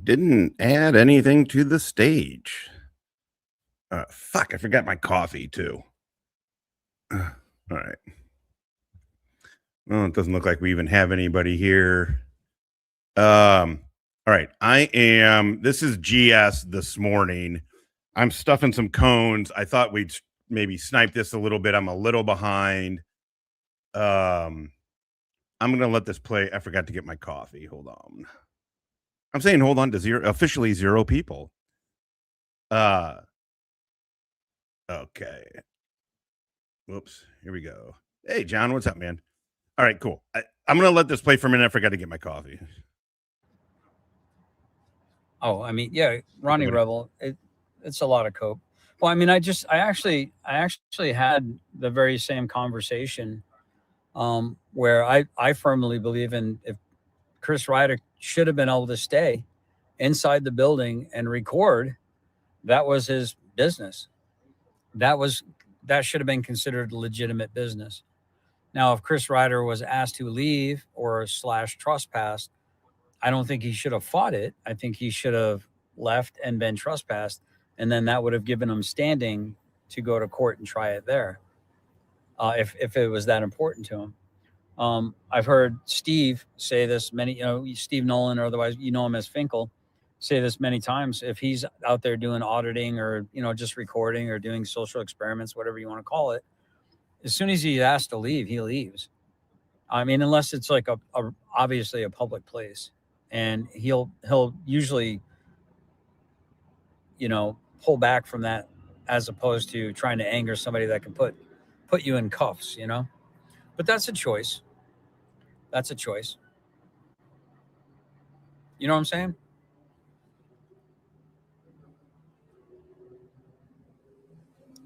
didn't add anything to the stage. Fuck, I forgot my coffee too. All right. Well, it doesn't look like we even have anybody here. All right. This is GS this morning. I'm stuffing some cones. I thought we'd maybe snipe this a little bit. I'm a little behind. I'm going to let this play. I forgot to get my coffee. Hold on. I'm saying hold on to officially zero people. Okay. Whoops. Here we go. Hey, John, what's up, man? All right, cool. I'm going to let this play for a minute. I forgot to get my coffee. Oh, I mean, yeah, Ronnie Rebel, it's a lot of coke. Well, I mean, I actually had the very same conversation where I firmly believe if Chris Reiter should have been able to stay inside the building and record, that was his business. That should have been considered legitimate business. Now, if Chris Reiter was asked to leave or / trespassed, I don't think he should have fought it. I think he should have left and been trespassed, and then that would have given him standing to go to court and try it there, if it was that important to him. I've heard Steve say this Steve Nolan, or otherwise him as Finkel, say this many times. If he's out there doing auditing or just recording or doing social experiments, whatever you want to call it, as soon as he's asked to leave, he leaves. I mean, unless it's like obviously a public place, and he'll usually pull back from that, as opposed to trying to anger somebody that can put you in cuffs. But that's a choice. That's a choice. You know what I'm saying?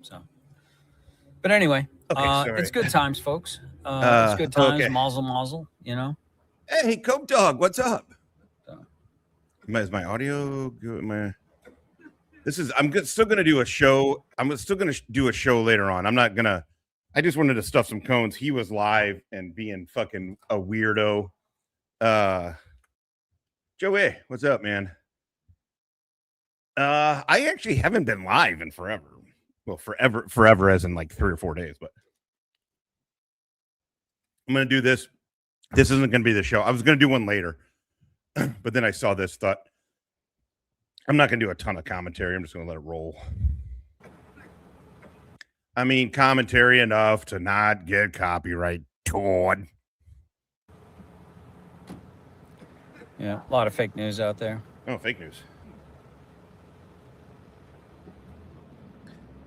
So, but anyway, it's good times, folks. It's good times. Okay. Mazel, Hey, Coke Dog, what's up? Is my audio good? I'm still going to do a show. I'm still going to do a show later on. I just wanted to stuff some cones. He was live and being fucking a weirdo. Joey, what's up, man? I actually haven't been live in forever. Well, forever as in like 3 or 4 days, but I'm going to do this. This isn't going to be the show. I was going to do one later, but then I saw this, thought I'm not going to do a ton of commentary. I'm just going to let it roll. I mean, commentary enough to not get copyright, Todd. Yeah, a lot of fake news out there. Oh, fake news.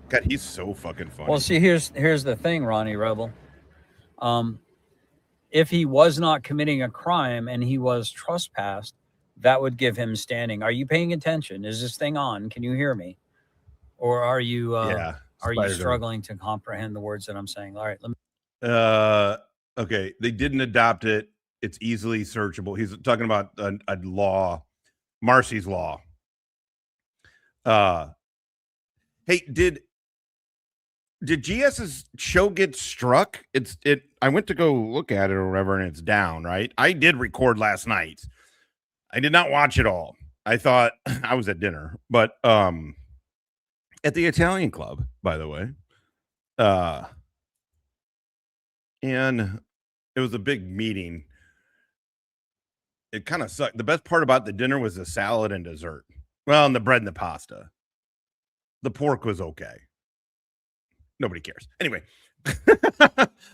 God, he's so fucking funny. Well, see, here's the thing, Ronnie Rebel. If he was not committing a crime and he was trespassed, that would give him standing. Are you paying attention? Is this thing on? Can you hear me? Or are you struggling to comprehend the words that I'm saying? All right, let me. Okay, they didn't adopt it. It's easily searchable. He's talking about a law, Marcy's law. Hey, did GS's show get struck? I went to go look at it or whatever, and it's down, right? I did record last night. I did not watch it all. I thought I was at dinner, but at the Italian club, by the way. And it was a big meeting. It kind of sucked. The best part about the dinner was the salad and dessert. Well, and the bread and the pasta. The pork was okay. Nobody cares. Anyway,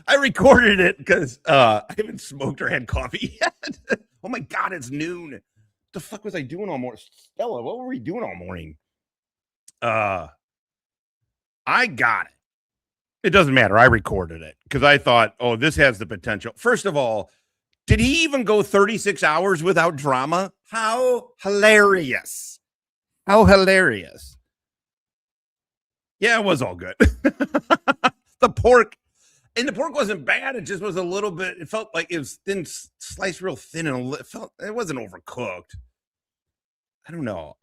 I recorded it because I haven't smoked or had coffee yet. Oh my God, it's noon. What the fuck was I doing all morning? Stella, what were we doing all morning? I got it. It doesn't matter. I recorded it because I thought, oh, this has the potential. First of all, did he even go 36 hours without drama? How hilarious. How hilarious. Yeah, it was all good. The pork wasn't bad. It just was a little bit, it felt like it was thin, sliced real thin, and it wasn't overcooked. I don't know.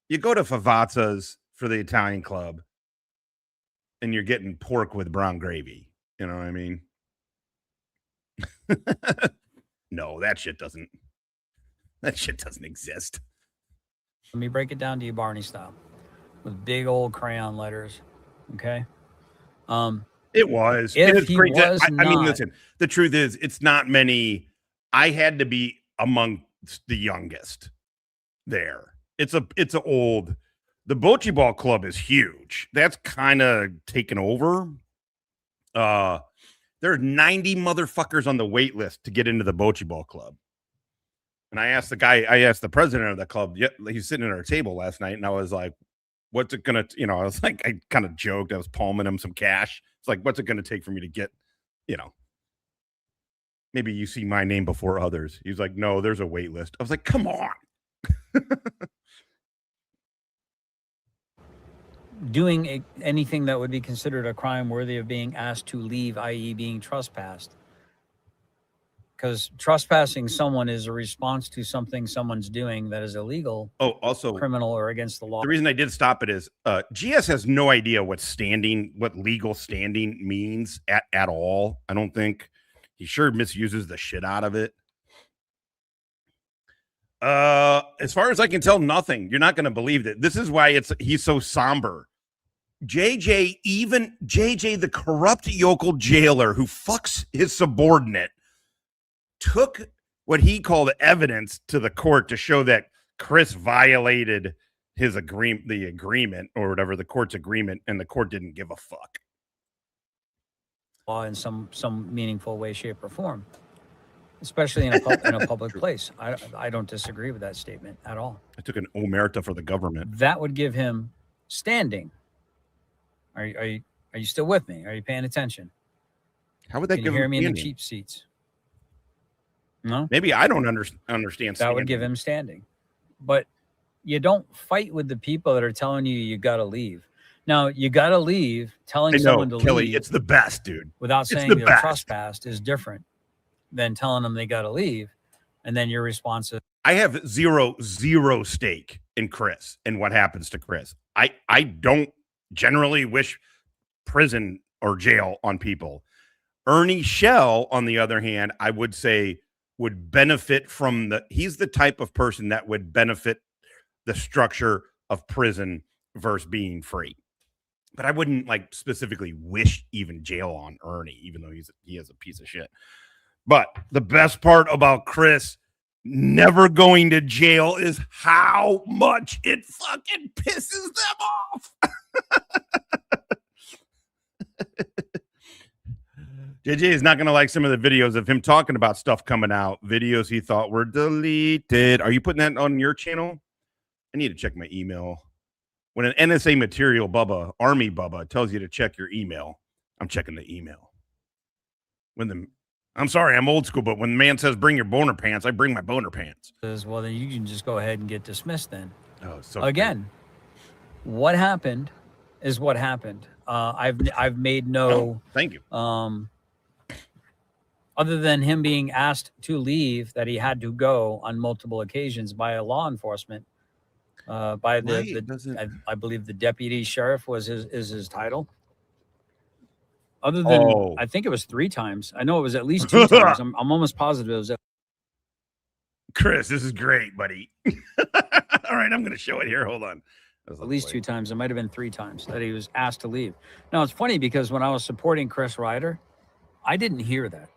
You go to Favazza's for the Italian club and you're getting pork with brown gravy. You know what I mean? No, that shit doesn't exist. Let me break it down to you, Barney style, with big old crayon letters. Okay. It was. And If it's he great that was I mean, not, listen, the truth is it's not many. I had to be among the youngest there. It's a old, the Bocce Ball Club is huge. That's kind of taken over. There are 90 motherfuckers on the wait list to get into the Bocce Ball Club. And I asked the president of the club, he's sitting at our table last night, and I was like, what's it gonna, I was like, I kind of joked, I was palming him some cash. It's like, what's it gonna take for me to get, maybe you see my name before others. He's like, no, there's a wait list. I was like, come on. doing anything that would be considered a crime worthy of being asked to leave, i.e. being trespassed. Because trespassing someone is a response to something someone's doing that is illegal. Oh, also criminal or against the law. The reason I did stop it is GS has no idea what legal standing means at all. I don't think. He sure misuses the shit out of it. As far as I can tell, nothing. You're not going to believe that. This is why he's so somber. JJ, the corrupt yokel jailer who fucks his subordinate, took what he called evidence to the court to show that Chris violated his agreement or whatever, the court's agreement, and the court didn't give a fuck. In some meaningful way, shape, or form, especially in a public place. I don't disagree with that statement at all. I took an omerta for the government. That would give him standing. Are you still with me? Are you paying attention? How would that Can give you hear him me standing? in the cheap seats? No? Maybe I don't understand standing. That would give him standing. But you don't fight with the people that are telling you got to leave. Now, you got to leave, telling someone to Kelly, leave. It's the best, dude. Without saying they're trespassed is different than telling them they got to leave. And then your response is, I have zero stake in Chris and what happens to Chris. I don't generally wish prison or jail on people. Ernie Shell, on the other hand, I would say would benefit from he's the type of person that would benefit the structure of prison versus being free. But I wouldn't specifically wish even jail on Ernie, even though he is a piece of shit. But the best part about Chris never going to jail is how much it fucking pisses them off. JJ is not going to like some of the videos of him talking about stuff coming out, videos he thought were deleted. Are you putting that on your channel? I need to check my email. When an NSA material Bubba, Army Bubba, tells you to check your email, I'm checking the email. I'm sorry, I'm old school, but when the man says bring your boner pants, I bring my boner pants. Well, then you can just go ahead and get dismissed then. Oh, so again, what happened is what happened. I've made no. Thank you. Other than him being asked to leave, that he had to go on multiple occasions by a law enforcement. By I believe the deputy sheriff is his title. Other than I think it was 3 times. I know it was at least 2 times. I'm almost positive it was. Chris, this is great, buddy. All right, I'm going to show it here. Hold on. At least 2 times. It might have been 3 times that he was asked to leave. Now it's funny because when I was supporting Chris Reiter, I didn't hear that.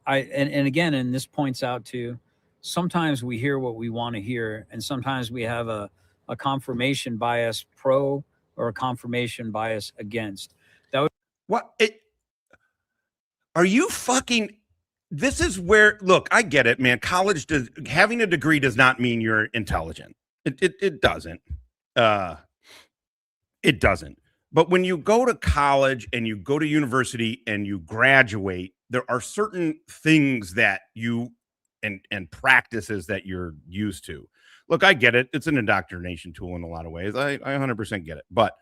And again, and this points out to sometimes we hear what we want to hear, and sometimes we have a confirmation bias pro or a confirmation bias against. Are you fucking? This is where, look, I get it, man. Having a degree does not mean you're intelligent. It doesn't. It doesn't. But when you go to college and you go to university and you graduate, there are certain things that you and practices that you're used to. Look, I get it. It's an indoctrination tool in a lot of ways. I 100% get it. But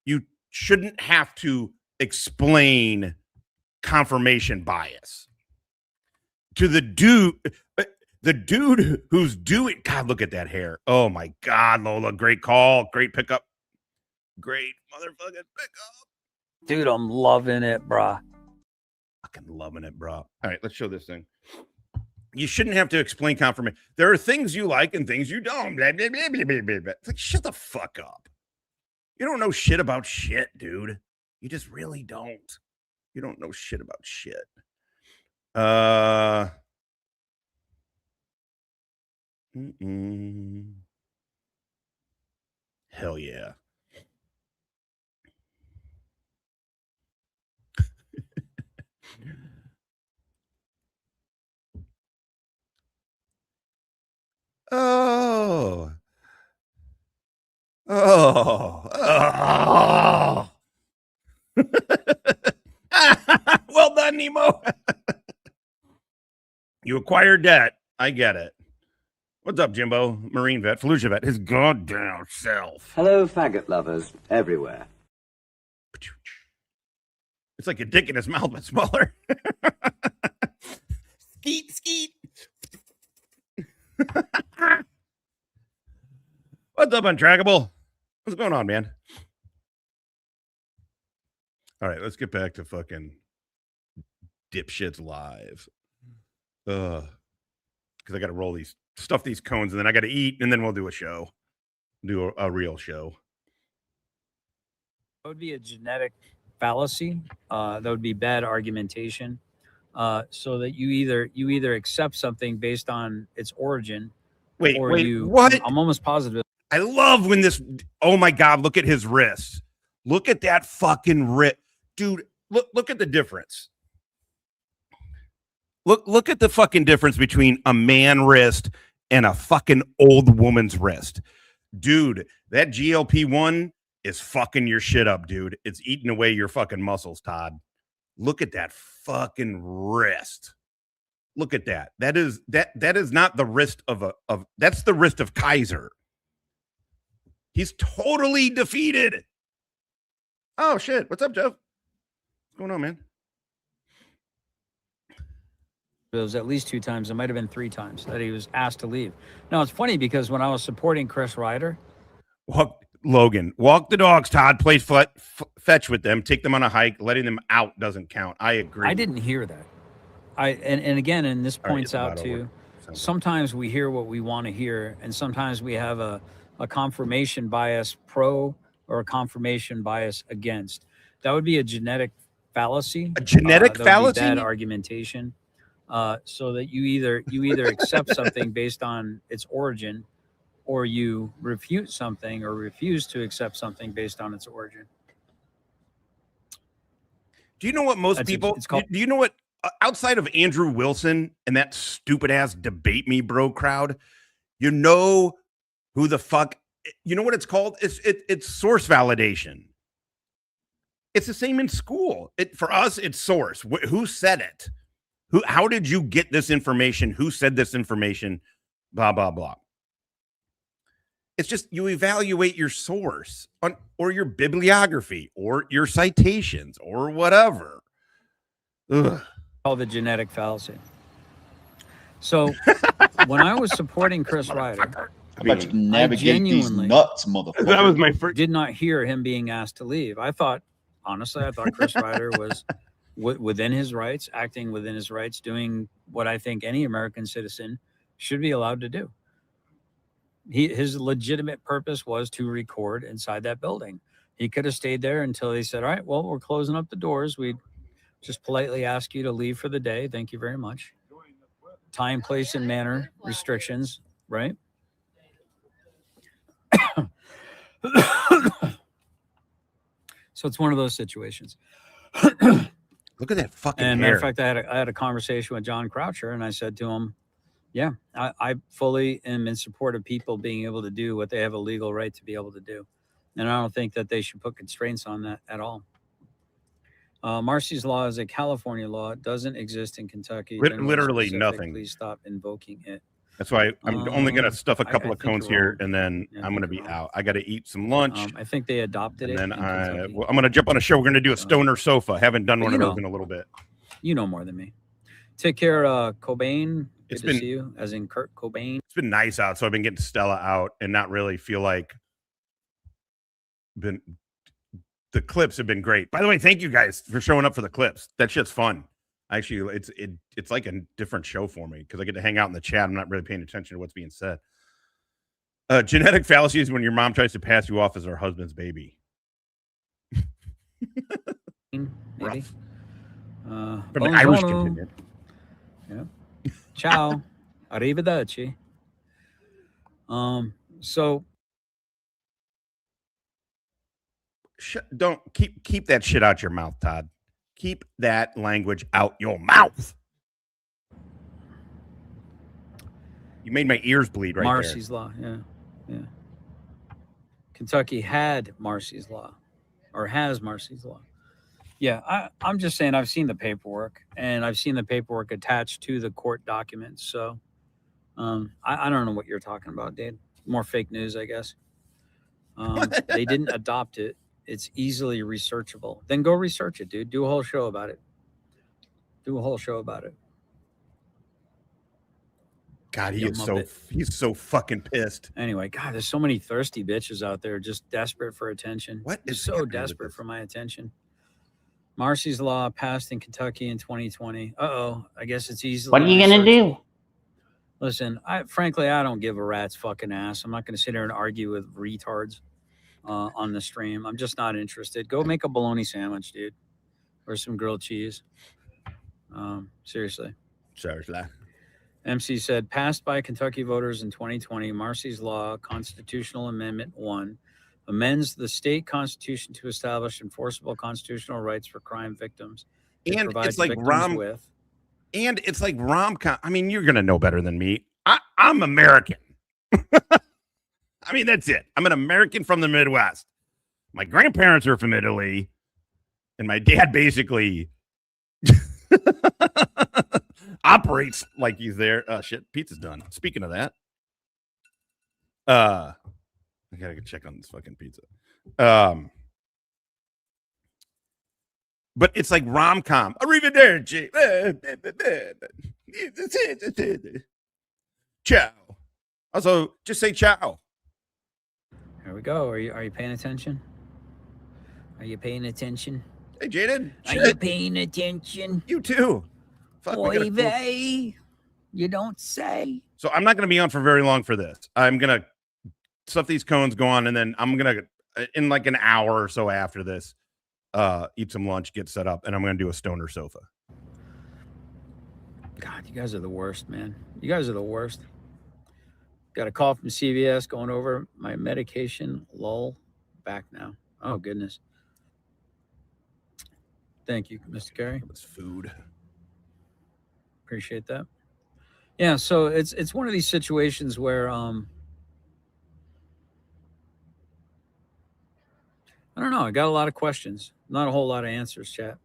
you shouldn't have to explain confirmation bias to the dude who's doing. God, look at that hair. Oh my God, Lola, great call, great pickup, great motherfucking pickup, dude. I'm loving it, brah. Fucking loving it, bro. All right, let's show this thing. You shouldn't have to explain confirmation. There are things you like and things you don't. Blah, blah, blah, blah, blah, blah. It's like, shut the fuck up. You don't know shit about shit, dude. You just really don't. You don't know shit about shit. Hell yeah. Oh. Well done, Nemo. You acquired debt. I get it. What's up, Jimbo? Marine vet, Fallujah vet, his goddamn self. Hello, faggot lovers everywhere. It's like a dick in his mouth, but smaller. Skeet, skeet. What's up, Untrackable? What's going on, man? All right, let's get back to fucking dipshits live. Because I got to stuff these cones, and then I got to eat, and then we'll do a show. Do a real show. That would be a genetic fallacy. That would be bad argumentation. So that you either accept something based on its origin, wait, you. What? I'm almost positive. I love when this. Oh my god! Look at his wrist. Look at that fucking wrist, dude. Look at the difference. Look at the fucking difference between a man wrist and a fucking old woman's wrist. Dude, that GLP-1 is fucking your shit up, dude. It's eating away your fucking muscles, Todd. Look at that fucking wrist. Look at that. That is not the wrist of that's the wrist of Kaiser. He's totally defeated. Oh shit. What's up, Jeff? What's going on, man? It was at least 2 times. It might have been 3 times that he was asked to leave. Now, it's funny because when I was supporting Chris Reiter. Walk the dogs, Todd. Play fetch with them. Take them on a hike. Letting them out doesn't count. I agree. I didn't hear that. And again, and this points out to sometimes we hear what we want to hear, and sometimes we have a confirmation bias pro or a confirmation bias against. That would be a genetic fallacy. A genetic fallacy? Bad argumentation. So that you either accept something based on its origin, or you refute something or refuse to accept something based on its origin. Do you know what most people? Do you know what? Outside of Andrew Wilson and that stupid ass debate me bro crowd, you know who the fuck? You know what it's called? It's source validation. It's the same in school. For us, it's source. Who said it? How did you get this information? Who said this information? Blah, blah, blah. It's just you evaluate your source or your bibliography or your citations or whatever. Ugh. Called the genetic fallacy. So when I was supporting Chris Reiter, I navigate these nuts, motherfucker. That was my first. Did not hear him being asked to leave. I thought Chris Reiter was within his rights, acting within his rights, doing what I think any American citizen should be allowed to do. His legitimate purpose was to record inside that building. He could have stayed there until they said, all right, well, we're closing up the doors. We just politely ask you to leave for the day. Thank you very much. Time, place, and manner restrictions, right? So it's one of those situations. Look at that fucking and hair. Matter of fact, I had a conversation with John Croucher, and I said to him, yeah, I fully am in support of people being able to do what they have a legal right to be able to do. And I don't think that they should put constraints on that at all. Marcy's law is a California law. It doesn't exist in Kentucky. Literally nothing. Please stop invoking it. That's why I'm only going to stuff a couple of cones here, and then I'm going to be out. I got to eat some lunch. I think they adopted it. And then I'm going to jump on a show. We're going to do a stoner sofa. Haven't done one of those in a little bit. You know more than me. Take care, Cobain. Good to see you, as in Kurt Cobain. It's been nice out, so I've been getting Stella out and not really feel like the clips have been great. By the way, thank you guys for showing up for the clips. That shit's fun. Actually, it's like a different show for me because I get to hang out in the chat. I'm not really paying attention to what's being said. Genetic fallacy is when your mom tries to pass you off as her husband's baby. Maybe. From the Irish contingent. Yeah. Ciao. Arrivederci. So don't keep that shit out your mouth, Todd. Keep that language out your mouth. You made my ears bleed right Marcy's Law, yeah. Kentucky had Marcy's Law, or has Marcy's Law. Yeah, I'm just saying I've seen the paperwork, and I've seen the paperwork attached to the court documents. So I don't know what you're talking about, Dave. More fake news, I guess. They didn't adopt it. It's easily researchable. Then go research it, dude. Do a whole show about it. God, he's so fucking pissed. Anyway, God, there's so many thirsty bitches out there just desperate for attention. What is so desperate for my attention? Marcy's Law passed in Kentucky in 2020. I guess it's easily. What are you gonna do? Listen, frankly, I don't give a rat's fucking ass. I'm not going to sit here and argue with retards on the stream. I'm just not interested. Go make a bologna sandwich, dude, or some grilled cheese. Seriously. MC said, passed by Kentucky voters in 2020, Marcy's Law, Constitutional Amendment 1, amends the state constitution to establish enforceable constitutional rights for crime victims. And it's like it's like rom-com. I mean, you're going to know better than me. I'm American. I mean, that's it. I'm an American from the Midwest. My grandparents are from Italy, and my dad basically operates like he's there. Shit, pizza's done. Speaking of that, I gotta go check on this fucking pizza. But it's like rom-com. Arrivederci. Ciao. Also, just say ciao. Here we go. Are you paying attention? Are you paying attention? Hey, Jaden. Are you paying attention? You too. Oy vey. You don't say. So I'm not going to be on for very long for this. I'm going to stuff these cones, go on, and then I'm going to, in like an hour or so after this, eat some lunch, get set up, and I'm going to do a stoner sofa. God, you guys are the worst, man. You guys are the worst. Got a call from CVS going over my medication. Lull. Back now. Oh, goodness. Thank you, Mr. Carey. It's food. Appreciate that. Yeah, so it's one of these situations where I don't know. I got a lot of questions, not a whole lot of answers, chat.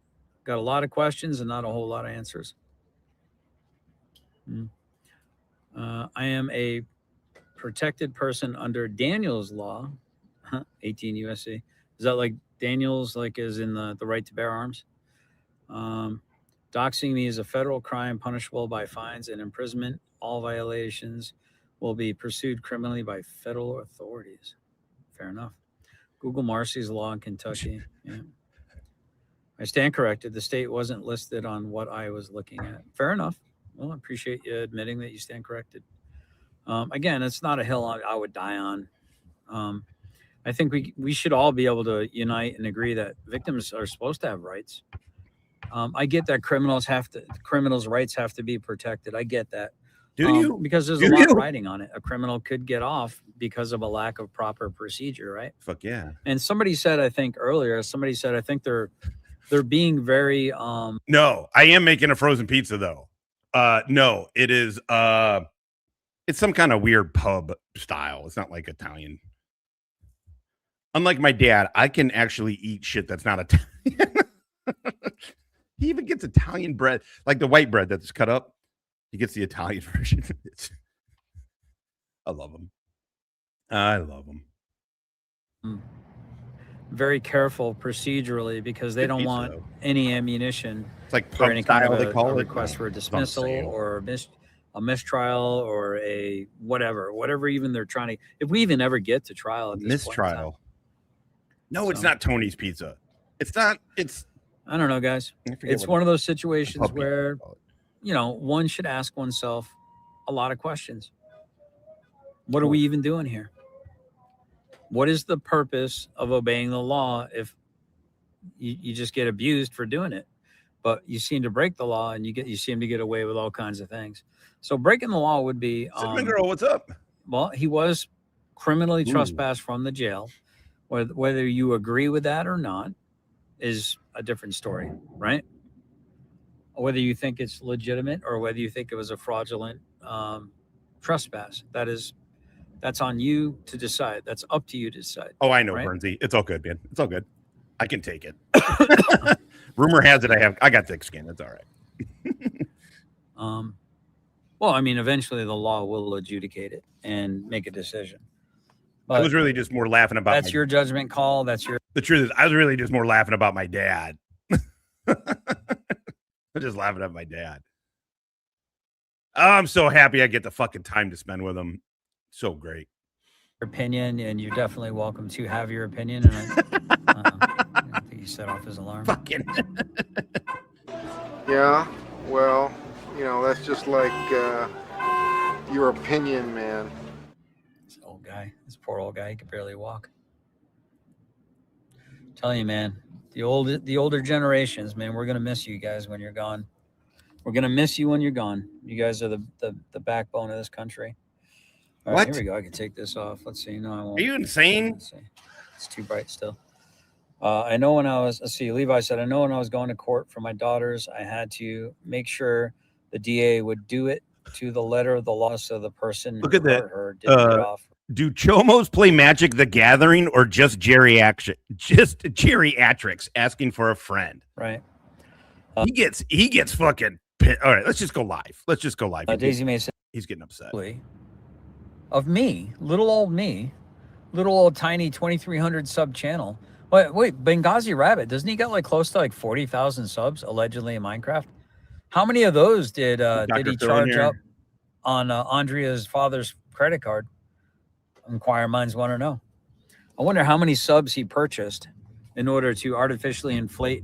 Got a lot of questions and not a whole lot of answers. I am a protected person under Daniel's Law, 18 USC. Is that like Daniel's, like is in the right to bear arms? Doxing me is a federal crime punishable by fines and imprisonment. All violations will be pursued criminally by federal authorities. Fair enough. Google Marcy's Law in Kentucky. Yeah. I stand corrected. The state wasn't listed on what I was looking at. Fair enough. Well, I appreciate you admitting that you stand corrected. Again, it's not a hill I would die on. I think we should all be able to unite and agree that victims are supposed to have rights. I get that criminals' rights have to be protected. I get that. Do you? Because there's a lot riding on it. A criminal could get off because of a lack of proper procedure, right? Fuck yeah. And somebody said, I think they're being very No, I am making a frozen pizza though. No, it is it's some kind of weird pub style. It's not like Italian. Unlike my dad, I can actually eat shit that's not Italian. He even gets Italian bread, like the white bread that's cut up. He gets the Italian version. I love him. I love him. Very careful procurally because they don't want any ammunition. It's like for any kind of they call it. Request for a dismissal or a mistrial or a whatever even they're trying to. If we even ever get to trial, at this mistrial. No, it's not Tony's Pizza. It's not. It's I don't know, guys. It's one of those situations where, you know, one should ask oneself a lot of questions. What are we even doing here? What is the purpose of obeying the law if you just get abused for doing it? But you seem to break the law and you seem to get away with all kinds of things. So breaking the law would be Cinnamon Girl, what's up? Well, he was criminally trespassed from the jail. Whether you agree with that or not is a different story, right? Whether you think it's legitimate or whether you think it was a fraudulent trespass, that's on you to decide. That's up to you to decide. Oh, I know, right? Bernsey. It's all good, man. It's all good. I can take it. Rumor has it I got thick skin. It's all right. Well, I mean, eventually the law will adjudicate it and make a decision. But I was really just more laughing about that's your judgment call. The truth is, I was really just more laughing about my dad. I'm just laughing at my dad. I'm so happy I get the fucking time to spend with him. So great. Opinion, and you're definitely welcome to have your opinion. And I think he set off his alarm. Fucking. Yeah, well, you know, that's just like your opinion, man. This old guy, this poor old guy, he could barely walk. I'm telling you, man, the older generations, man, we're gonna miss you guys when you're gone. We're gonna miss you when you're gone. You guys are the backbone of this country. All right, here we go. I can take this off. Let's see. No, I won't. Are you insane? Let's see. It's too bright still. I know when I was, let's see, Levi said, I know when I was going to court for my daughters, I had to make sure the DA would do it to the letter of the law so the person Look at who hurt her didn't get off. Do Chomos play Magic the Gathering or just geriatrics asking for a friend? Right. He gets fucking pissed. All right, let's just go live. Daisy May said he's getting upset. Of me, little old tiny 2,300 sub channel. Wait, Benghazi Rabbit, doesn't he got like close to like 40,000 subs allegedly in Minecraft? How many of those did he charge up on Andrea's father's credit card? Inquiring minds want to know. I wonder how many subs he purchased in order to artificially inflate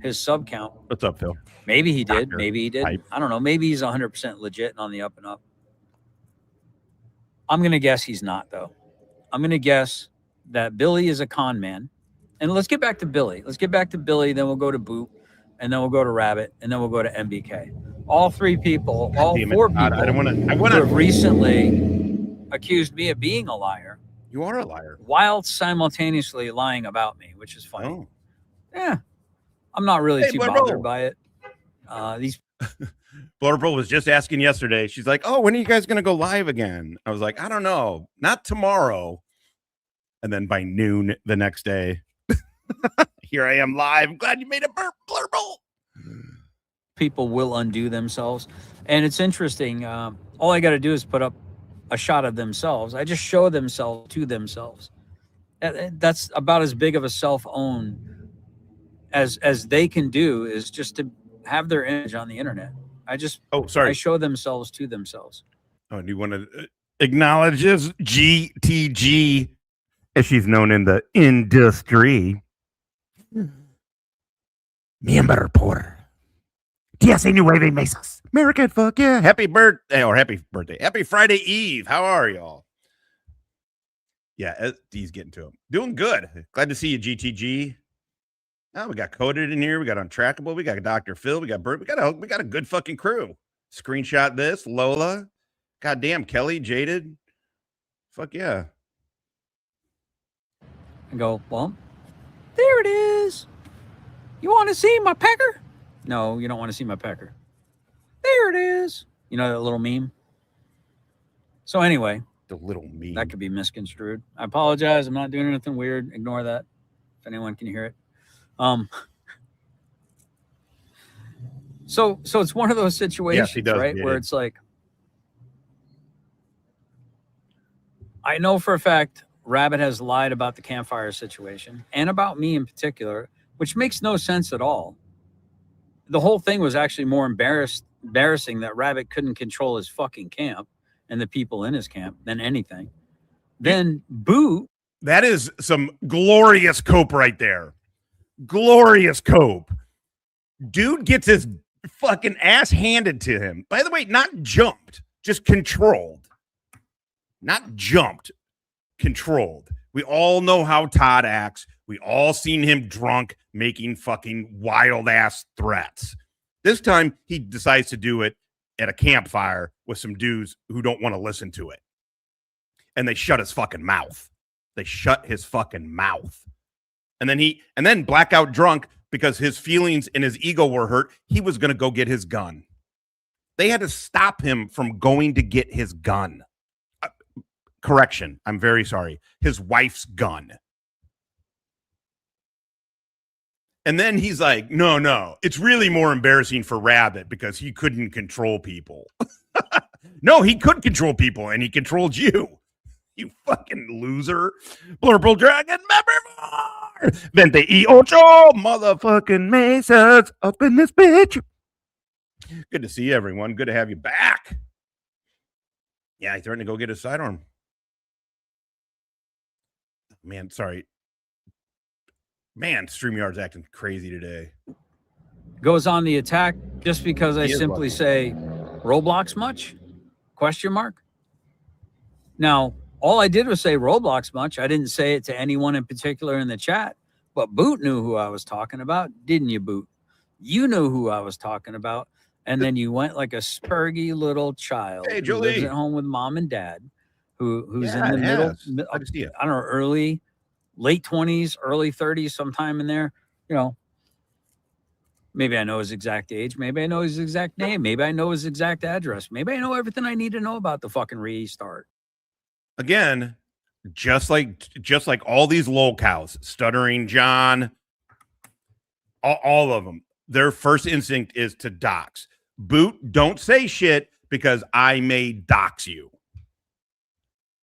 his sub count. What's up, Phil? Maybe he did. Maybe he did. I don't know. Maybe he's 100% legit and on the up and up. I'm going to guess he's not, though. I'm going to guess that Billy is a con man. And let's get back to Billy. Then we'll go to Boot, and then we'll go to Rabbit, and then we'll go to MBK. All four people have recently accused me of being a liar. You are a liar. While simultaneously lying about me, which is funny. Oh. Yeah. I'm not really too bothered by it. These Blurple was just asking yesterday. She's like, "Oh, when are you guys going to go live again?" I was like, "I don't know. Not tomorrow." And then by noon the next day, here I am live. I'm glad you made a Blurple. People will undo themselves. And it's interesting. All I got to do is put up a shot of themselves. I just show themselves to themselves. That's about as big of a self-own as they can do, is just to have their image on the internet. I show themselves to themselves. Oh, do you want to acknowledge this GTG, as she's known in the industry? Miembro por 19 meses. American, fuck yeah. Happy birthday. Happy Friday Eve. How are y'all? Yeah, D's getting to him. Doing good. Glad to see you, GTG. Oh, we got Coded in here. We got Untrackable. We got Dr. Phil. We got Bert. We got a good fucking crew. Screenshot this. Lola. Goddamn, Kelly. Jaded. Fuck yeah. And go, well, there it is. You want to see my pecker? No, you don't want to see my pecker. There it is. You know that little meme? So anyway. The little meme. That could be misconstrued. I apologize. I'm not doing anything weird. Ignore that. If anyone can hear it. So it's one of those situations, right? Where it's like, I know for a fact Rabbit has lied about the campfire situation and about me in particular, which makes no sense at all. The whole thing was actually more embarrassing that Rabbit couldn't control his fucking camp and the people in his camp than anything. Then Boo. That is some glorious cope right there. Glorious cope. Dude gets his fucking ass handed to him. By the way, not jumped, just controlled. Not jumped, controlled. We all know how Todd acts. We all seen him drunk making fucking wild ass threats. This time he decides to do it at a campfire with some dudes who don't want to listen to it. And they shut his fucking mouth. They shut his fucking mouth. And then blackout drunk because his feelings and his ego were hurt. He was going to go get his gun. They had to stop him from going to get his gun. Correction. I'm very sorry. His wife's gun. And then he's like, no, it's really more embarrassing for Rabbit because he couldn't control people. No, he could control people and he controlled you. You fucking loser. Blurple Dragon member. 28 motherfucking mesas up in this bitch. Good to see you, everyone. Good to have you back. Yeah, he threatened to go get his sidearm. Man, sorry. Man, StreamYard's acting crazy today. Goes on the attack just because I simply say Roblox much? Question mark. Now, all I did was say Roblox much. I didn't say it to anyone in particular in the chat, but Boot knew who I was talking about. Didn't you, Boot? You knew who I was talking about. And then you went like a spurgy little child who lives at home with mom and dad, who's in the middle, I don't know, late 20s, early 30s, sometime in there. You know, maybe I know his exact age. Maybe I know his exact name. Maybe I know his exact address. Maybe I know everything I need to know about the fucking restart. Again, just like all these lolcows, Stuttering John, all of them, their first instinct is to dox. Boot, don't say shit because I may dox you.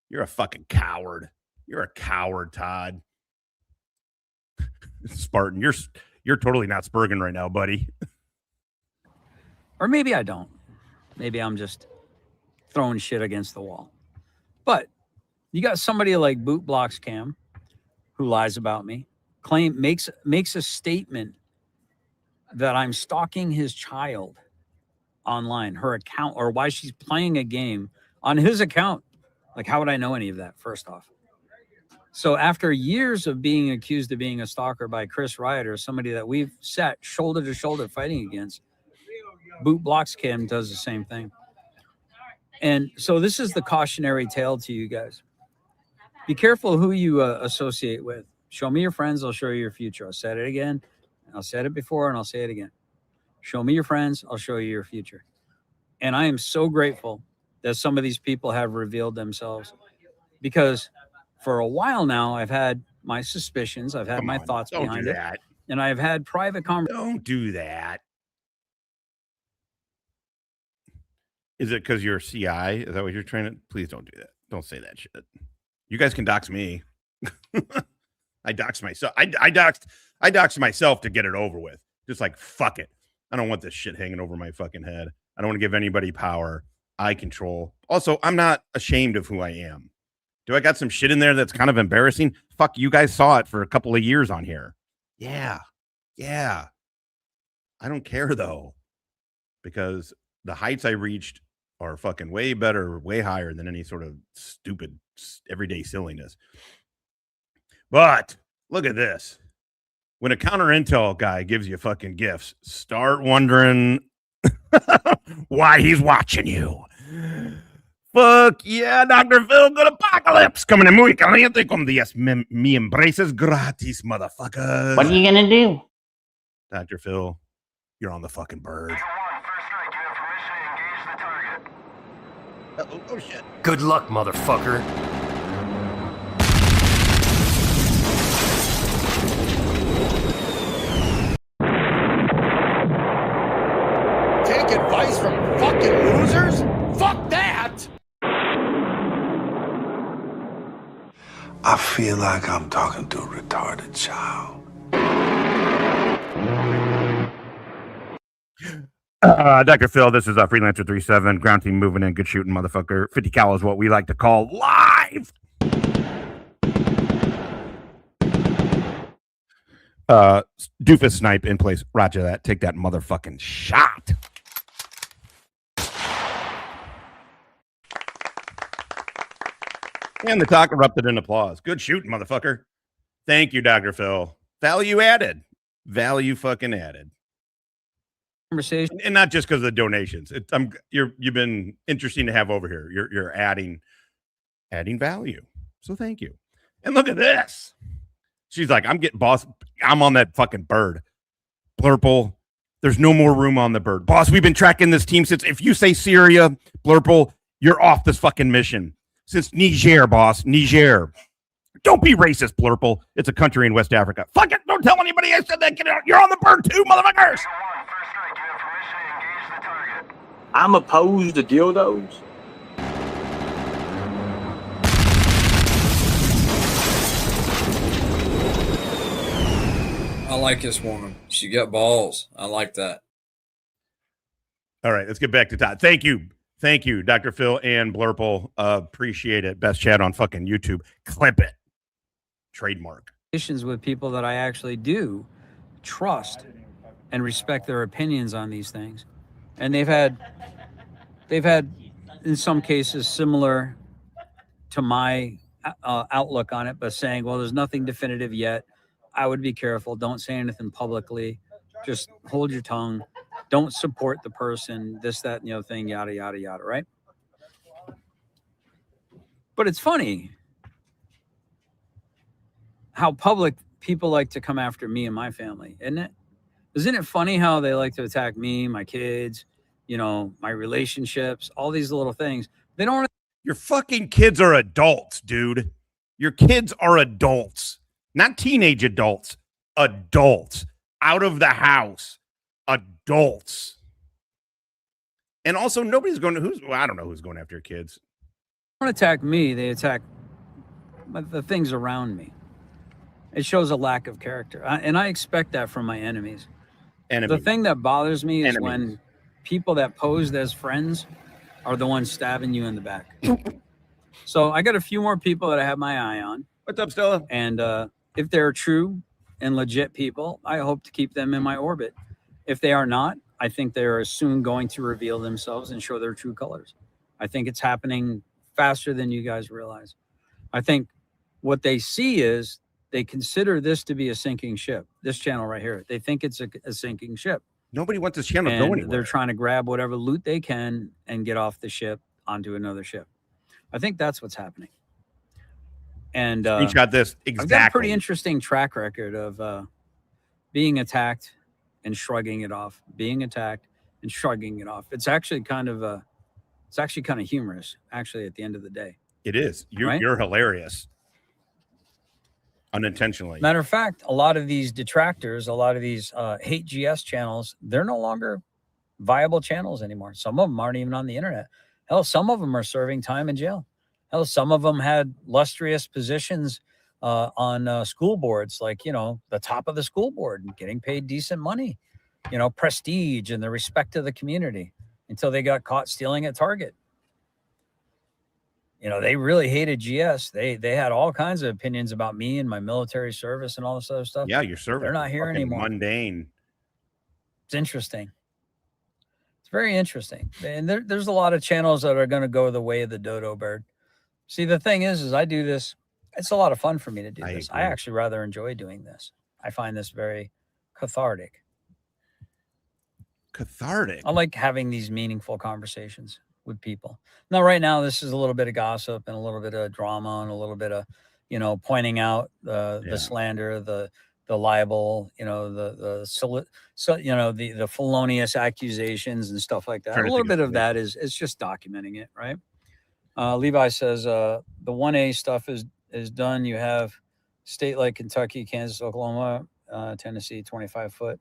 You're a fucking coward. You're a coward, Todd. Spartan, you're totally not spurging right now, buddy. Or maybe I don't. Maybe I'm just throwing shit against the wall. But you got somebody like Boot Blocks Cam who lies about me, makes a statement that I'm stalking his child online, her account, or why she's playing a game on his account. Like, how would I know any of that, first off? So after years of being accused of being a stalker by Chris Reiter, somebody that we've sat shoulder to shoulder fighting against, Boot Blocks Cam does the same thing. And so this is the cautionary tale to you guys. Be careful who you associate with. Show me your friends, I'll show you your future. I said it again. I said it before, and I'll say it again. Show me your friends, I'll show you your future. And I am so grateful that some of these people have revealed themselves, because for a while now, I've had my suspicions. I've had my thoughts behind it. And I've had private conversations. Don't do that. Is it because you're CI? Is that what you're trying to? Please don't do that. Don't say that shit. You guys can dox me. I doxed myself. I doxed myself to get it over with. Just like, fuck it. I don't want this shit hanging over my fucking head. I don't want to give anybody power. I control. Also, I'm not ashamed of who I am. Do I got some shit in there that's kind of embarrassing? Fuck, you guys saw it for a couple of years on here. Yeah. I don't care, though, because the heights I reached are fucking way better, way higher than any sort of stupid everyday silliness. But look at this. When a counter intel guy gives you fucking gifts, start wondering why he's watching you. Fuck yeah, Dr. Phil, good apocalypse. Coming in muy caliente con 10 mi embraces gratis, motherfuckers. What are you gonna do? Dr. Phil, you're on the fucking bird. Major 1, first strike, you have permission to engage the target. Oh shit. Good luck, motherfucker. Take advice from fucking losers? Fuck that! I feel like I'm talking to a retarded child. Dr. Phil, this is Freelancer 37, ground team moving in, good shooting, motherfucker. 50 cal is what we like to call live. Doofus snipe in place. Roger that. Take that motherfucking shot. And the talk erupted in applause. Good shooting, motherfucker. Thank you, Dr. Phil. Value added. Value fucking added. Conversation. And not just because of the donations. You've been interesting to have over here. You're adding value. So thank you. And look at this. She's like, I'm getting boss. I'm on that fucking bird. Blurple. There's no more room on the bird. Boss, we've been tracking this team since, if you say Syria, Blurple, you're off this fucking mission. Since Niger, boss. Niger. Don't be racist, Blurple. It's a country in West Africa. Fuck it. Don't tell anybody I said that. Get out. You're on the bird too, motherfuckers. I'm opposed to dildos. I like this woman. She got balls. I like that. All right, let's get back to Todd. Thank you. Thank you, Dr. Phil and Blurple. Appreciate it. Best chat on fucking YouTube. Clip it. Trademark. With people that I actually do trust and respect their opinions on these things. And they've had in some cases similar to my outlook on it, but saying, well, there's nothing definitive yet. I would be careful. Don't say anything publicly. Just hold your tongue. Don't support the person, this, that, and the other thing, yada, yada, yada, right? But it's funny how public people like to come after me and my family, isn't it? Isn't it funny how they like to attack me, my kids, you know, my relationships, all these little things? They don't. Your fucking kids are adults, dude. Your kids are adults, not teenage adults. Adults out of the house. Adults. And also, nobody's going to I don't know who's going after your kids. They don't attack me. They attack the things around me. It shows a lack of character. And I expect that from my enemies. The thing that bothers me is when people that posed as friends are the ones stabbing you in the back. So I got a few more people that I have my eye on. What's up, Stella? And if they're true and legit people, I hope to keep them in my orbit. If they are not, I think they're soon going to reveal themselves and show their true colors. I think it's happening faster than you guys realize. I think what they see is they consider this to be a sinking ship. This channel right here, they think it's a sinking ship. Nobody wants this channel to go anywhere. They're trying to grab whatever loot they can and get off the ship onto another ship. I think that's what's happening. And screenshot this exactly. I've got a pretty interesting track record of being attacked and shrugging it off. Being attacked and shrugging it off. It's actually kind of humorous. Actually, at the end of the day, it is. You're hilarious. Unintentionally. Matter of fact, a lot of these detractors, a lot of these hate GS channels, they're no longer viable channels anymore. Some of them aren't even on the internet. Hell, some of them are serving time in jail. Hell, some of them had illustrious positions on school boards, like, you know, the top of the school board and getting paid decent money, you know, prestige and the respect of the community until they got caught stealing at Target. You know, they really hated GS. They had all kinds of opinions about me and my military service and all this other stuff. Yeah, your service. They're not here anymore. Mundane. It's interesting. It's very interesting. And there's a lot of channels that are going to go the way of the dodo bird. See, the thing is I do this. It's a lot of fun for me to do this. I actually rather enjoy doing this. I find this very cathartic. Cathartic? I like having these meaningful conversations with people. Now, right now, this is a little bit of gossip and a little bit of drama and a little bit of, you know, pointing out the slander, the libel, you know, the felonious accusations and stuff like that. A little bit of that is just documenting it, right? Levi says the 1A stuff is done. You have state like Kentucky, Kansas, Oklahoma, Tennessee, 25 foot.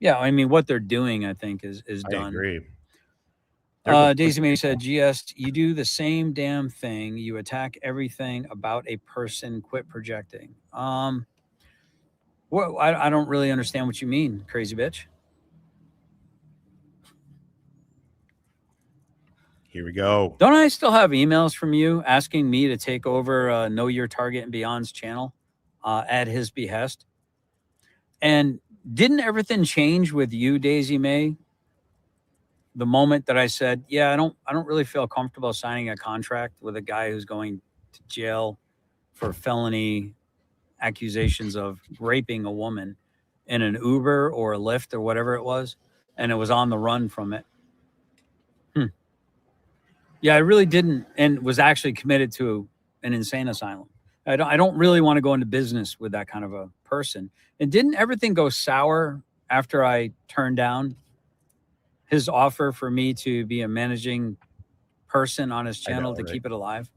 Yeah, I mean, what they're doing, I think, is done. I agree. Daisy May said, GS, you do the same damn thing. You attack everything about a person. Quit projecting. I don't really understand what you mean, crazy bitch. Here we go. Don't I still have emails from you asking me to take over Know Your Target and Beyond's channel at his behest? And didn't everything change with you, Daisy May? The moment that I said, yeah, I don't really feel comfortable signing a contract with a guy who's going to jail for felony accusations of raping a woman in an Uber or a Lyft or whatever it was, and it was on the run from it. Yeah, I really didn't, and was actually committed to an insane asylum. I don't really want to go into business with that kind of a person. And didn't everything go sour after I turned down his offer for me to be a managing person on his channel to keep it alive?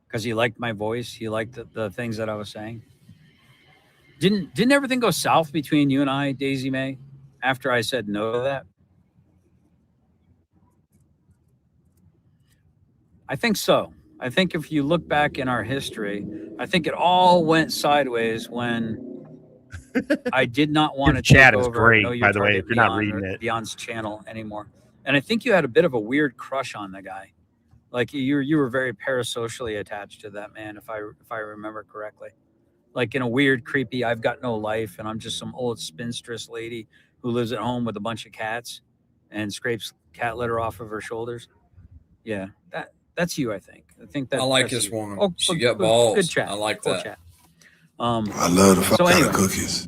Because he liked my voice. He liked the things that I was saying. Didn't everything go south between you and I, Daisy May, after I said no to that? I think so. I think if you look back in our history, I think it all went sideways when I did not want to chat take is over great, by the way, if you're not reading it. Beyond's channel anymore. And I think you had a bit of a weird crush on the guy. Like you were very parasocially attached to that man, if I remember correctly. Like in a weird, creepy, I've got no life and I'm just some old spinstress lady who lives at home with a bunch of cats and scrapes cat litter off of her shoulders. Yeah, that's you, I think. I like this woman. Oh, she got balls. Good chat. I like cool that. Chat. I love the fuck out of cookies.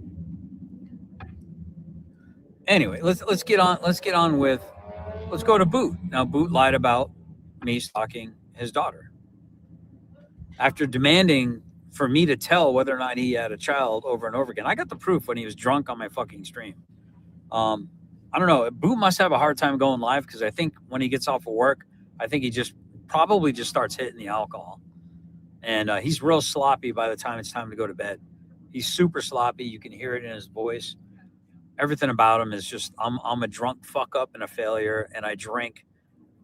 Anyway, let's go to Boot. Now, Boot lied about me stalking his daughter. After demanding for me to tell whether or not he had a child over and over again. I got the proof when he was drunk on my fucking stream. I don't know. Boot must have a hard time going live because I think when he gets off of work, I think he probably just starts hitting the alcohol. And he's real sloppy by the time it's time to go to bed. He's super sloppy. You can hear it in his voice. Everything about him is just, I'm a drunk fuck up and a failure, and I drink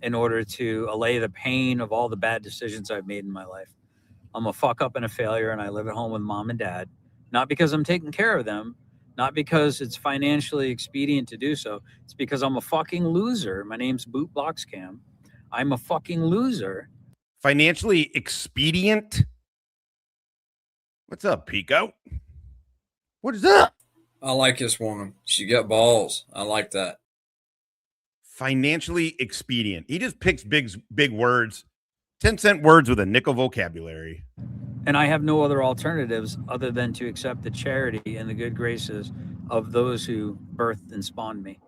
in order to allay the pain of all the bad decisions I've made in my life. I'm a fuck up and a failure, and I live at home with mom and dad, not because I'm taking care of them, not because it's financially expedient to do so. It's because I'm a fucking loser. My name's Boot Blockscam. I'm a fucking loser. Financially expedient? What's up, Pico? What is up? I like this woman. She got balls. I like that. Financially expedient. He just picks big words, 10-cent words with a nickel vocabulary. And I have no other alternatives other than to accept the charity and the good graces of those who birthed and spawned me.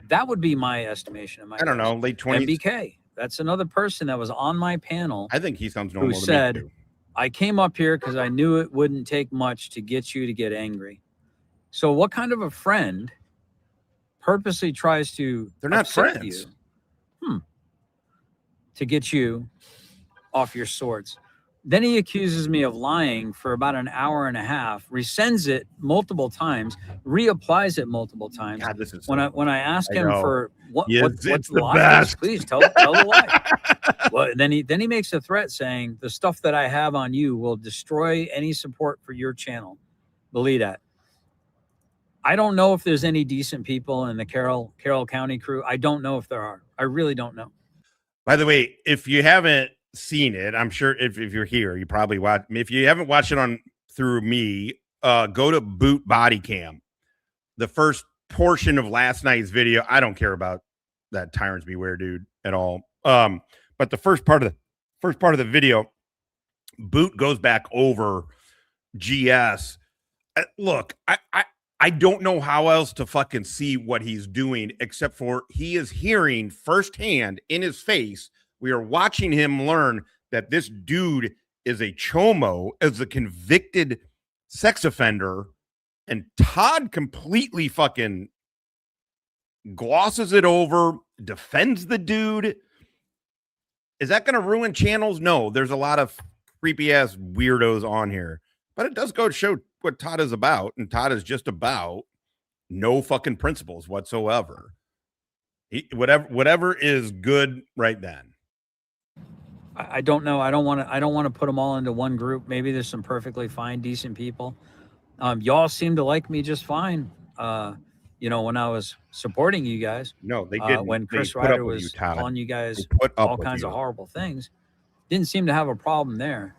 That would be my estimation of my. I don't know, late 20s. MBK. That's another person that was on my panel. I think he sounds normal. Who said, I came up here because I knew it wouldn't take much to get you to get angry. So what kind of a friend purposely tries to They're not friends. You, to get you off your swords? Then he accuses me of lying for about an hour and a half, resends it multiple times, reapplies it multiple times. God, this is when I ask him for what's the lie, best. Please tell the lie. Well, then he makes a threat saying the stuff that I have on you will destroy any support for your channel. Believe that. I don't know if there's any decent people in the Carroll County crew. I don't know if there are. I really don't know. By the way, if you haven't seen it, I'm sure if you're here, you probably watch. If you haven't watched it through me, go to Boot Body Cam. The first portion of last night's video, I don't care about that Tyrants Beware dude at all. But the first part of the video, Boot goes back over GS. Look, I don't know how else to fucking see what he's doing except for he is hearing firsthand in his face. We are watching him learn that this dude is a chomo, is a convicted sex offender, and Todd completely fucking glosses it over, defends the dude. Is that going to ruin channels? No, there's a lot of creepy ass weirdos on here, but it does go to show what Todd is about, and Todd is just about no fucking principles whatsoever. Whatever is good right then. I don't know. I don't want to put them all into one group. Maybe there's some perfectly fine, decent people. Y'all seem to like me just fine. When I was supporting you guys. No, they didn't. When Chris Reiter was calling you guys all kinds of horrible things, didn't seem to have a problem there.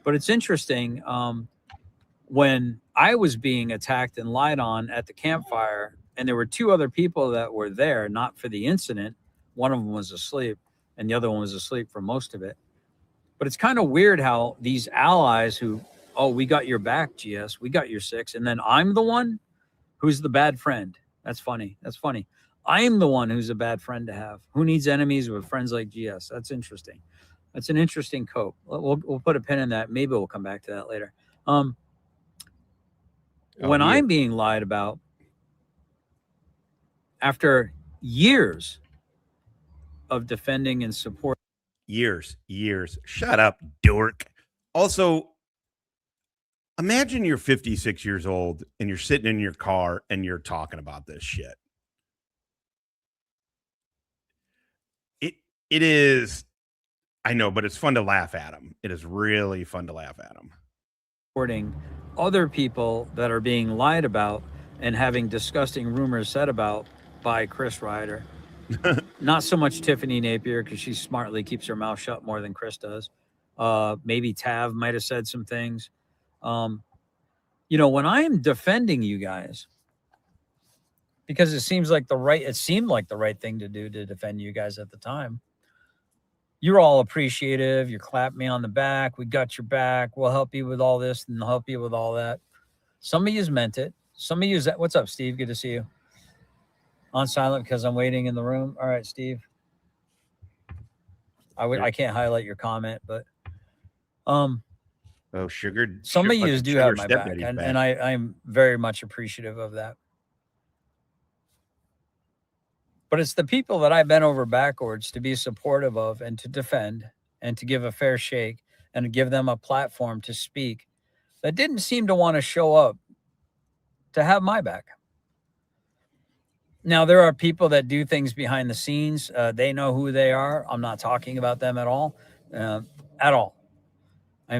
But it's interesting. When I was being attacked and lied on at the campfire, and there were 2 other people that were there, not for the incident. One of them was asleep, and the other one was asleep for most of it. But it's kind of weird how these allies who, oh, we got your back, GS, we got your 6, and then I'm the one who's the bad friend. That's funny. That's funny. I'm the one who's a bad friend to have. Who needs enemies with friends like GS? That's interesting. That's an interesting cope. We'll put a pin in that. Maybe we'll come back to that later. When I'm being lied about, after years of defending and support. Years. Shut up, dork. Also, imagine you're 56 years old and you're sitting in your car and you're talking about this shit. It is, I know, but it's fun to laugh at them. It is really fun to laugh at them. Supporting other people that are being lied about and having disgusting rumors said about by Chris Reiter. Not so much Tiffany Napier, because she smartly keeps her mouth shut more than Chris does. Maybe Tav might have said some things. When I am defending you guys, because it seemed like the right thing to do to defend you guys at the time. You're all appreciative. You clap me on the back. We got your back. We'll help you with all this and help you with all that. Some of you's meant it. Some of you's that. What's up, Steve? Good to see you. On silent because I'm waiting in the room. All right, Steve. I can't highlight your comment, but sugar. Some of you do have my back, and I'm very much appreciative of that. But it's the people that I bent over backwards to be supportive of and to defend and to give a fair shake and to give them a platform to speak that didn't seem to want to show up to have my back. Now, there are people that do things behind the scenes. They know who they are. I'm not talking about them at all. I'm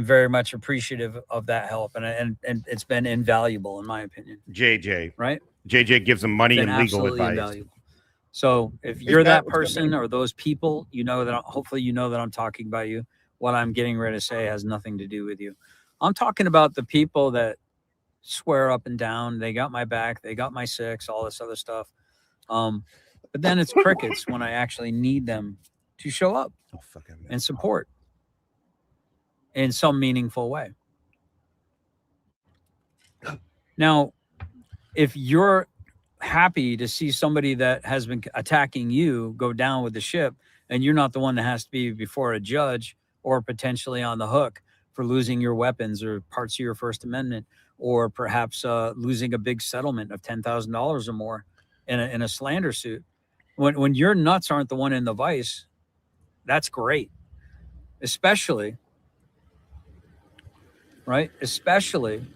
very much appreciative of that help, and it's been invaluable in my opinion. JJ, right? JJ gives them money and legal advice. Invaluable. So if you're that person or those people, hopefully you know that I'm talking about you. What I'm getting ready to say has nothing to do with you. I'm talking about the people that swear up and down. They got my back. They got my 6, all this other stuff. But then it's crickets when I actually need them to show up and support in some meaningful way. Now, if you're happy to see somebody that has been attacking you go down with the ship, and you're not the one that has to be before a judge or potentially on the hook for losing your weapons or parts of your First Amendment, or perhaps losing a big settlement of $10,000 or more in a slander suit. When your nuts aren't the one in the vice, that's great. Especially, right? Especially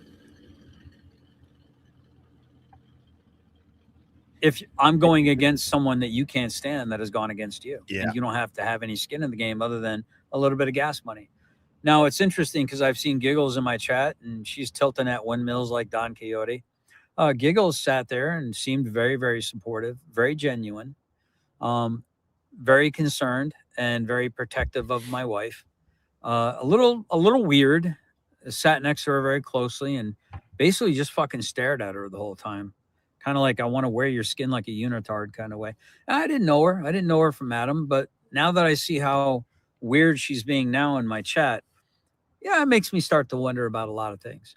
if I'm going against someone that you can't stand that has gone against you. Yeah. And you don't have to have any skin in the game other than a little bit of gas money. Now, it's interesting because I've seen Giggles in my chat, and she's tilting at windmills like Don Quixote. Giggles sat there and seemed very, very supportive, very genuine, very concerned, and very protective of my wife. A little weird. Sat next to her very closely and basically just fucking stared at her the whole time. Kind of like, I want to wear your skin like a unitard kind of way. And I didn't know her. I didn't know her from Adam. But now that I see how weird she's being now in my chat, yeah, it makes me start to wonder about a lot of things.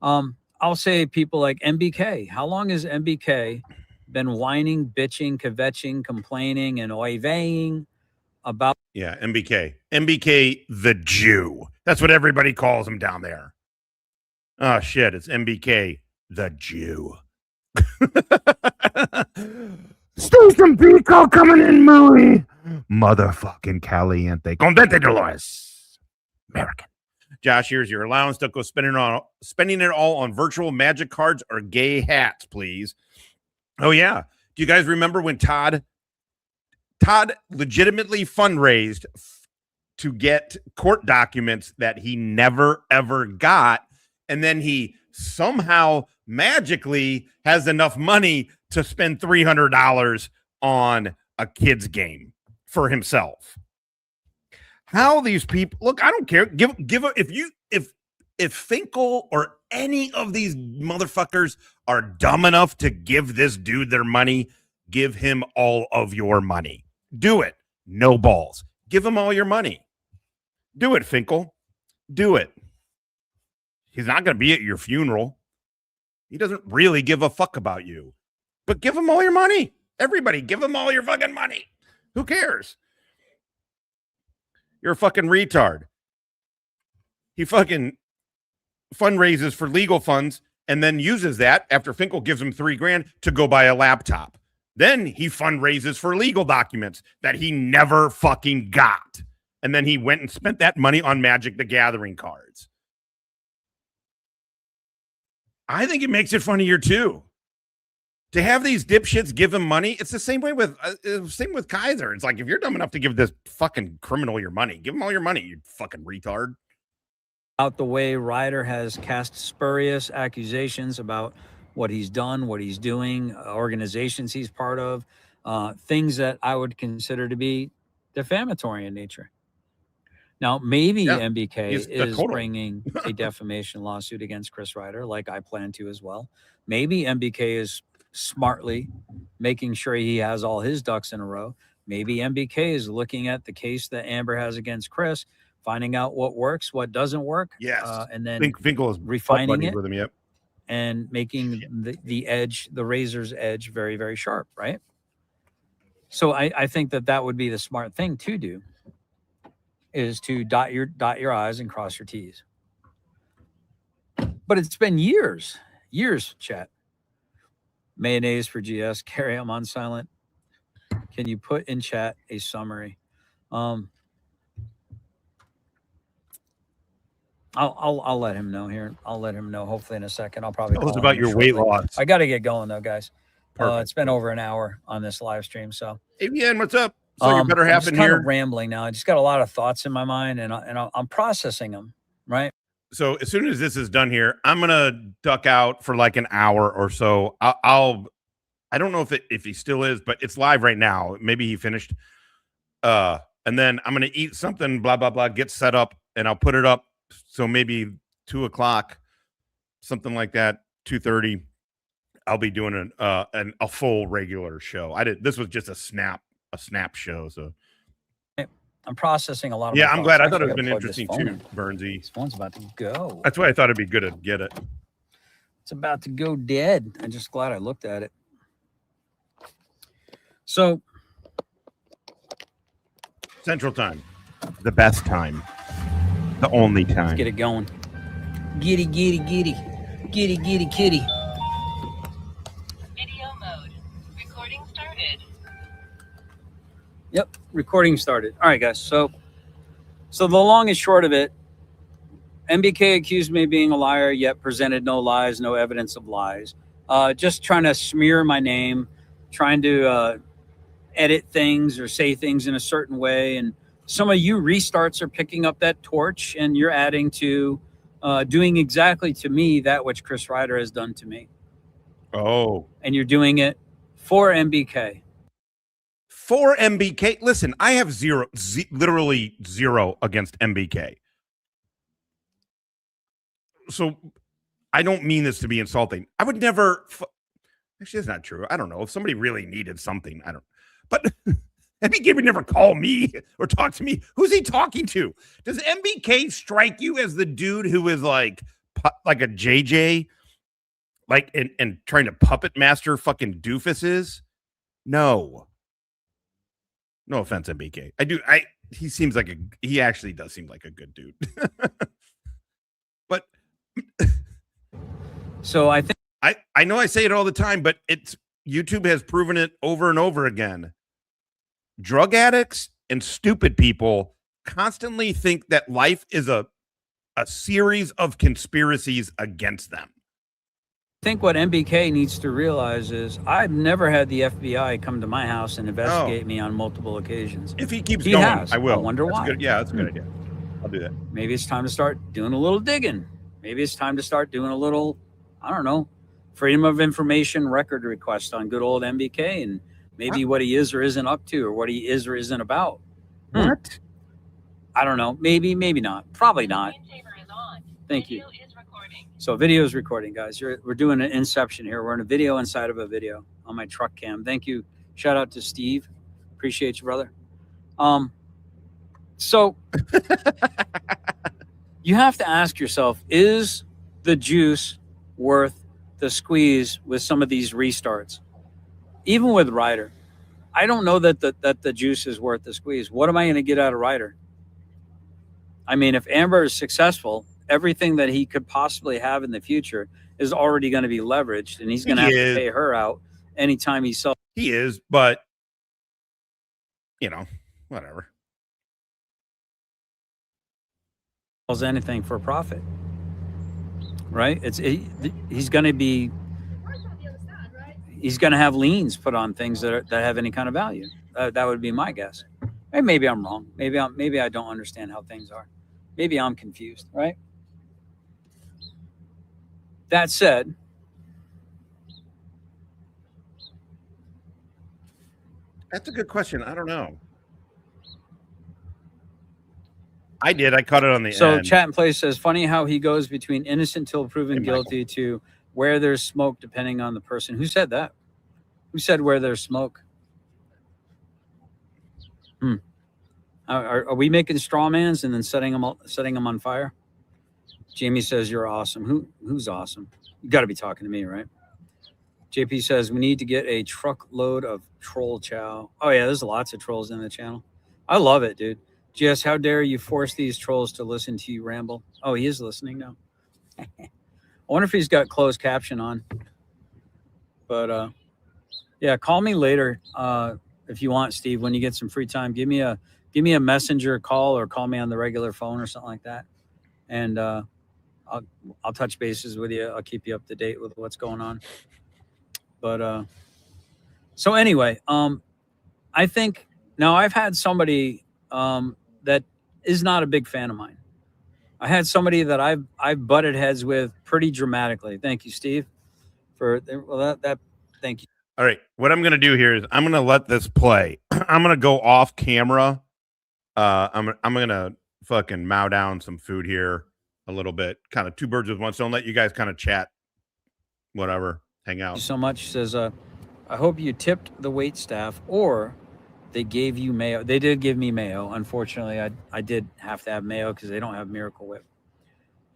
I'll say people like MBK. How long has MBK been whining, bitching, kvetching, complaining, and oivaying about? Yeah, MBK, the Jew. That's what everybody calls him down there. Oh, shit. It's MBK, the Jew. Station Pico coming in, muy motherfucking caliente. Condente Dolores. American. Josh, here's your allowance. Don't go spending it all on virtual magic cards or gay hats, please. Oh, yeah. Do you guys remember when Todd legitimately fundraised to get court documents that he never, ever got, and then he somehow magically has enough money to spend $300 on a kid's game for himself? How these people look, I don't care. If If Finkel or any of these motherfuckers are dumb enough to give this dude their money, give him all of your money. Do it. No balls. Give him all your money. Do it, Finkel. Do it. He's not going to be at your funeral. He doesn't really give a fuck about you. But give him all your money. Everybody, give him all your fucking money. Who cares? You're a fucking retard. He fucking fundraises for legal funds and then uses that after Finkel gives him $3,000 to go buy a laptop. Then he fundraises for legal documents that he never fucking got. And then he went and spent that money on Magic the Gathering cards. I think it makes it funnier too. To have these dipshits give him money, it's the same way with Kaiser. It's like, if you're dumb enough to give this fucking criminal your money, give him all your money, you fucking retard. Out the way, Reiter has cast spurious accusations about what he's done, what he's doing, organizations he's part of, things that I would consider to be defamatory in nature. Now, maybe MBK is bringing a defamation lawsuit against Chris Reiter, like I plan to as well. Maybe MBK is smartly making sure he has all his ducks in a row. Maybe MBK is looking at the case that Amber has against Chris, finding out what works, what doesn't work. Yes. And then Finkel is refining it with him, yep. And making the edge, the razor's edge, very, very sharp, right? So I think that would be the smart thing to do, is to dot your I's and cross your T's. But it's been years, chat. Mayonnaise for GS. Carrie, I'm on silent. Can you put in chat a summary? I'll let him know here. I'll let him know hopefully in a second. I'll probably tell us about your weight loss. I got to get going though, guys. It's been over an hour on this live stream. So Avian, what's up? So you better happen here. I'm here. kind of rambling now. I just got a lot of thoughts in my mind, and I'm processing them. Right. So as soon as this is done here, I'm gonna duck out for like an hour or so. I don't know if he still is, but it's live right now. Maybe he finished. And then I'm gonna eat something. Blah blah blah. Get set up, and I'll put it up. So maybe 2:00, something like that. 2:30. I'll be doing a full regular show. This was just a snap show. So I'm processing a lot of. Yeah, I'm glad. I thought it would have been interesting too, Burnsy. This phone's about to go. That's why I thought it'd be good to get it. It's about to go dead. I'm just glad I looked at it. So Central Time, the best time, the only time. Let's get it going. Giddy, giddy, giddy, giddy, giddy, kitty. Video mode. Recording started. Yep, recording started. All right, guys. So the long and short of it, MBK accused me of being a liar, yet presented no lies, no evidence of lies. Just trying to smear my name, trying to edit things or say things in a certain way. And some of you restarts are picking up that torch, and you're adding to doing exactly to me that which Chris Reiter has done to me. Oh. And you're doing it for MBK. For MBK. Listen, I have literally zero against MBK. So I don't mean this to be insulting. I would never. Actually, that's not true. I don't know. If somebody really needed something, I don't. But MBK would never call me or talk to me. Who's he talking to? Does MBK strike you as the dude who is like a JJ, like and trying to puppet master fucking doofuses? No. No offense, MBK. He seems like he actually does seem like a good dude. But so I think I know I say it all the time, but YouTube has proven it over and over again. Drug addicts and stupid people constantly think that life is a series of conspiracies against them. I think what MBK needs to realize is I've never had the FBI come to my house and investigate me on multiple occasions. If he keeps going, I will. I wonder why. Good. Yeah, that's a good idea. I'll do that. Maybe it's time to start doing a little digging. Maybe it's time to start doing a little, I don't know, Freedom of Information record request on good old MBK, and maybe what he is or isn't up to, or what he is or isn't about. What? I don't know. Maybe not. Probably not. Thank you. So video is recording, guys. We're doing an inception here. We're in a video inside of a video on my truck cam. Thank you. Shout out to Steve. Appreciate you, brother. So you have to ask yourself, is the juice worth the squeeze with some of these restarts? Even with Reiter, I don't know that the juice is worth the squeeze. What am I going to get out of Reiter? I mean, if Amber is successful, everything that he could possibly have in the future is already going to be leveraged, and he's going to have to pay her out anytime he sells. He is, but you know, whatever. Sells anything for profit, right? He's going to be. He's going to have liens put on things that have any kind of value. That would be my guess. And maybe I'm wrong. Maybe I don't understand how things are. Maybe I'm confused, right? That said, that's a good question. I don't know. I did. I caught it on the end. So Chat and Play says, funny how he goes between innocent till proven guilty to where there's smoke, depending on the person. Who said that? Who said where there's smoke? Are we making straw mans and then setting them on fire? Jamie says you're awesome. Who's awesome? You got to be talking to me, right? JP says we need to get a truckload of troll chow. Oh yeah, there's lots of trolls in the channel. I love it, dude. Jess, how dare you force these trolls to listen to you ramble? Oh, he is listening now. I wonder if he's got closed caption on. But yeah, call me later if you want, Steve. When you get some free time, give me a messenger call or call me on the regular phone or something like that, and I'll touch bases with you. I'll keep you up to date with what's going on. But so anyway, I think now I've had somebody that is not a big fan of mine. I had somebody that I've butted heads with pretty dramatically. Thank you, Steve, for that. Thank you. All right, what I'm going to do here is I'm going to let this play. I'm going to go off camera. I'm going to fucking mow down some food here a little bit. Kind of two birds with one stone. Let you guys kind of chat, whatever, hang out. Thank you so much. He says, I hope you tipped the wait staff or they gave you mayo. They did give me mayo. Unfortunately, I did have to have mayo because they don't have Miracle Whip.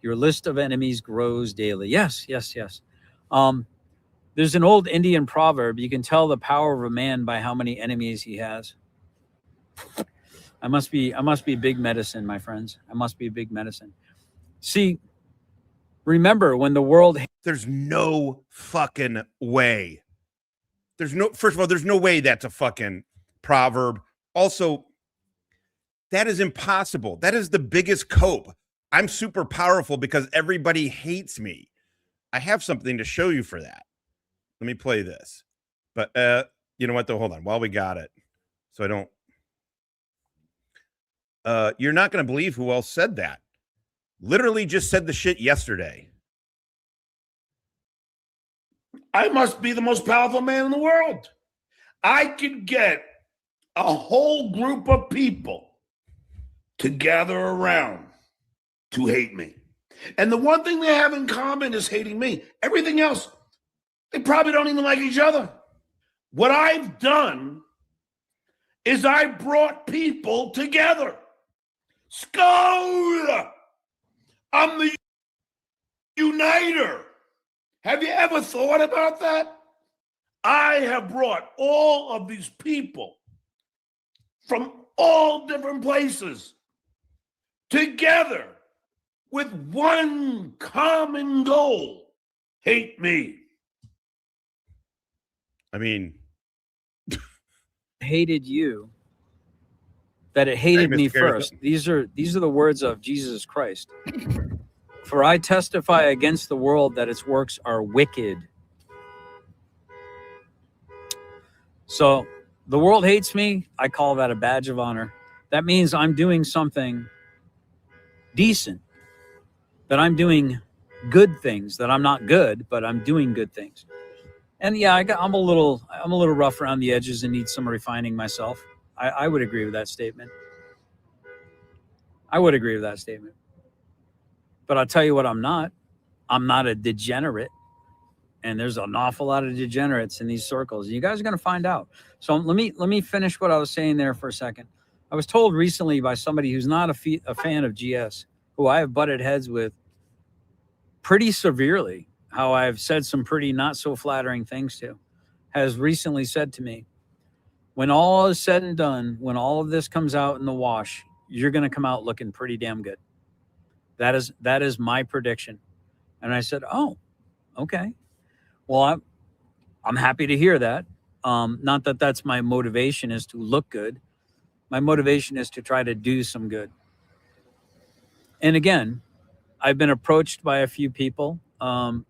Your list of enemies grows daily. Yes. There's an old Indian proverb. You can tell the power of a man by how many enemies he has. I must be big medicine, my friends. I must be big medicine. See, remember when the world... There's no fucking way. First of all, there's no way that's a fucking proverb. Also, that is impossible. That is the biggest cope. I'm super powerful because everybody hates me. I have something to show you for that. Let me play this. But you know what, though? Hold on. While we got it. So I don't... you're not going to believe who else said that. Literally just said the shit yesterday. I must be the most powerful man in the world. I could get a whole group of people to gather around to hate me. And the one thing they have in common is hating me. Everything else, they probably don't even like each other. What I've done is I brought people together. Skull! I'm the uniter. Have you ever thought about that? I have brought all of these people from all different places together with one common goal: hate me. I mean, hated you, that it hated me first. These are the words of Jesus Christ. For I testify against the world that its works are wicked. So the world hates me. I call that a badge of honor. That means I'm doing something decent, that I'm doing good things, that I'm not good, but I'm doing good things. And yeah, I'm a little rough around the edges and need some refining myself. I would agree with that statement. But I'll tell you what, I'm not a degenerate. And there's an awful lot of degenerates in these circles. You guys are going to find out. So let me finish what I was saying there for a second. I was told recently by somebody who's not a fan of GS, who I have butted heads with pretty severely, how I've said some pretty not so flattering things to, has recently said to me, when all is said and done, when all of this comes out in the wash, you're going to come out looking pretty damn good. That is my prediction. And I said, oh, okay. Well, I'm happy to hear that. Not that that's my motivation is to look good. My motivation is to try to do some good. And again, I've been approached by a few people. And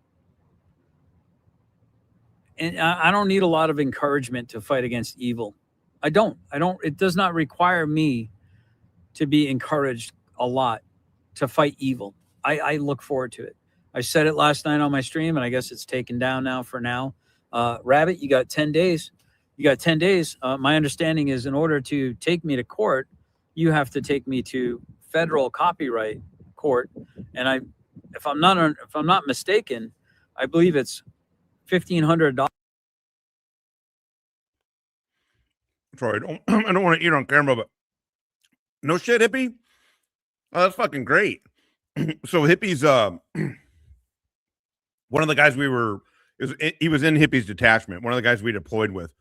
I don't need a lot of encouragement to fight against evil. I don't. It does not require me to be encouraged a lot to fight evil. I look forward to it. I said it last night on my stream, and I guess it's taken down now for now. Rabbit, you got 10 days. You got 10 days. My understanding is in order to take me to court, you have to take me to federal copyright court. And if I'm not mistaken, I believe it's $1,500. Sorry, I don't want to eat on camera, but no shit, Hippie. Oh, that's fucking great. So Hippie's one of the guys he was in Hippie's detachment. One of the guys we deployed with.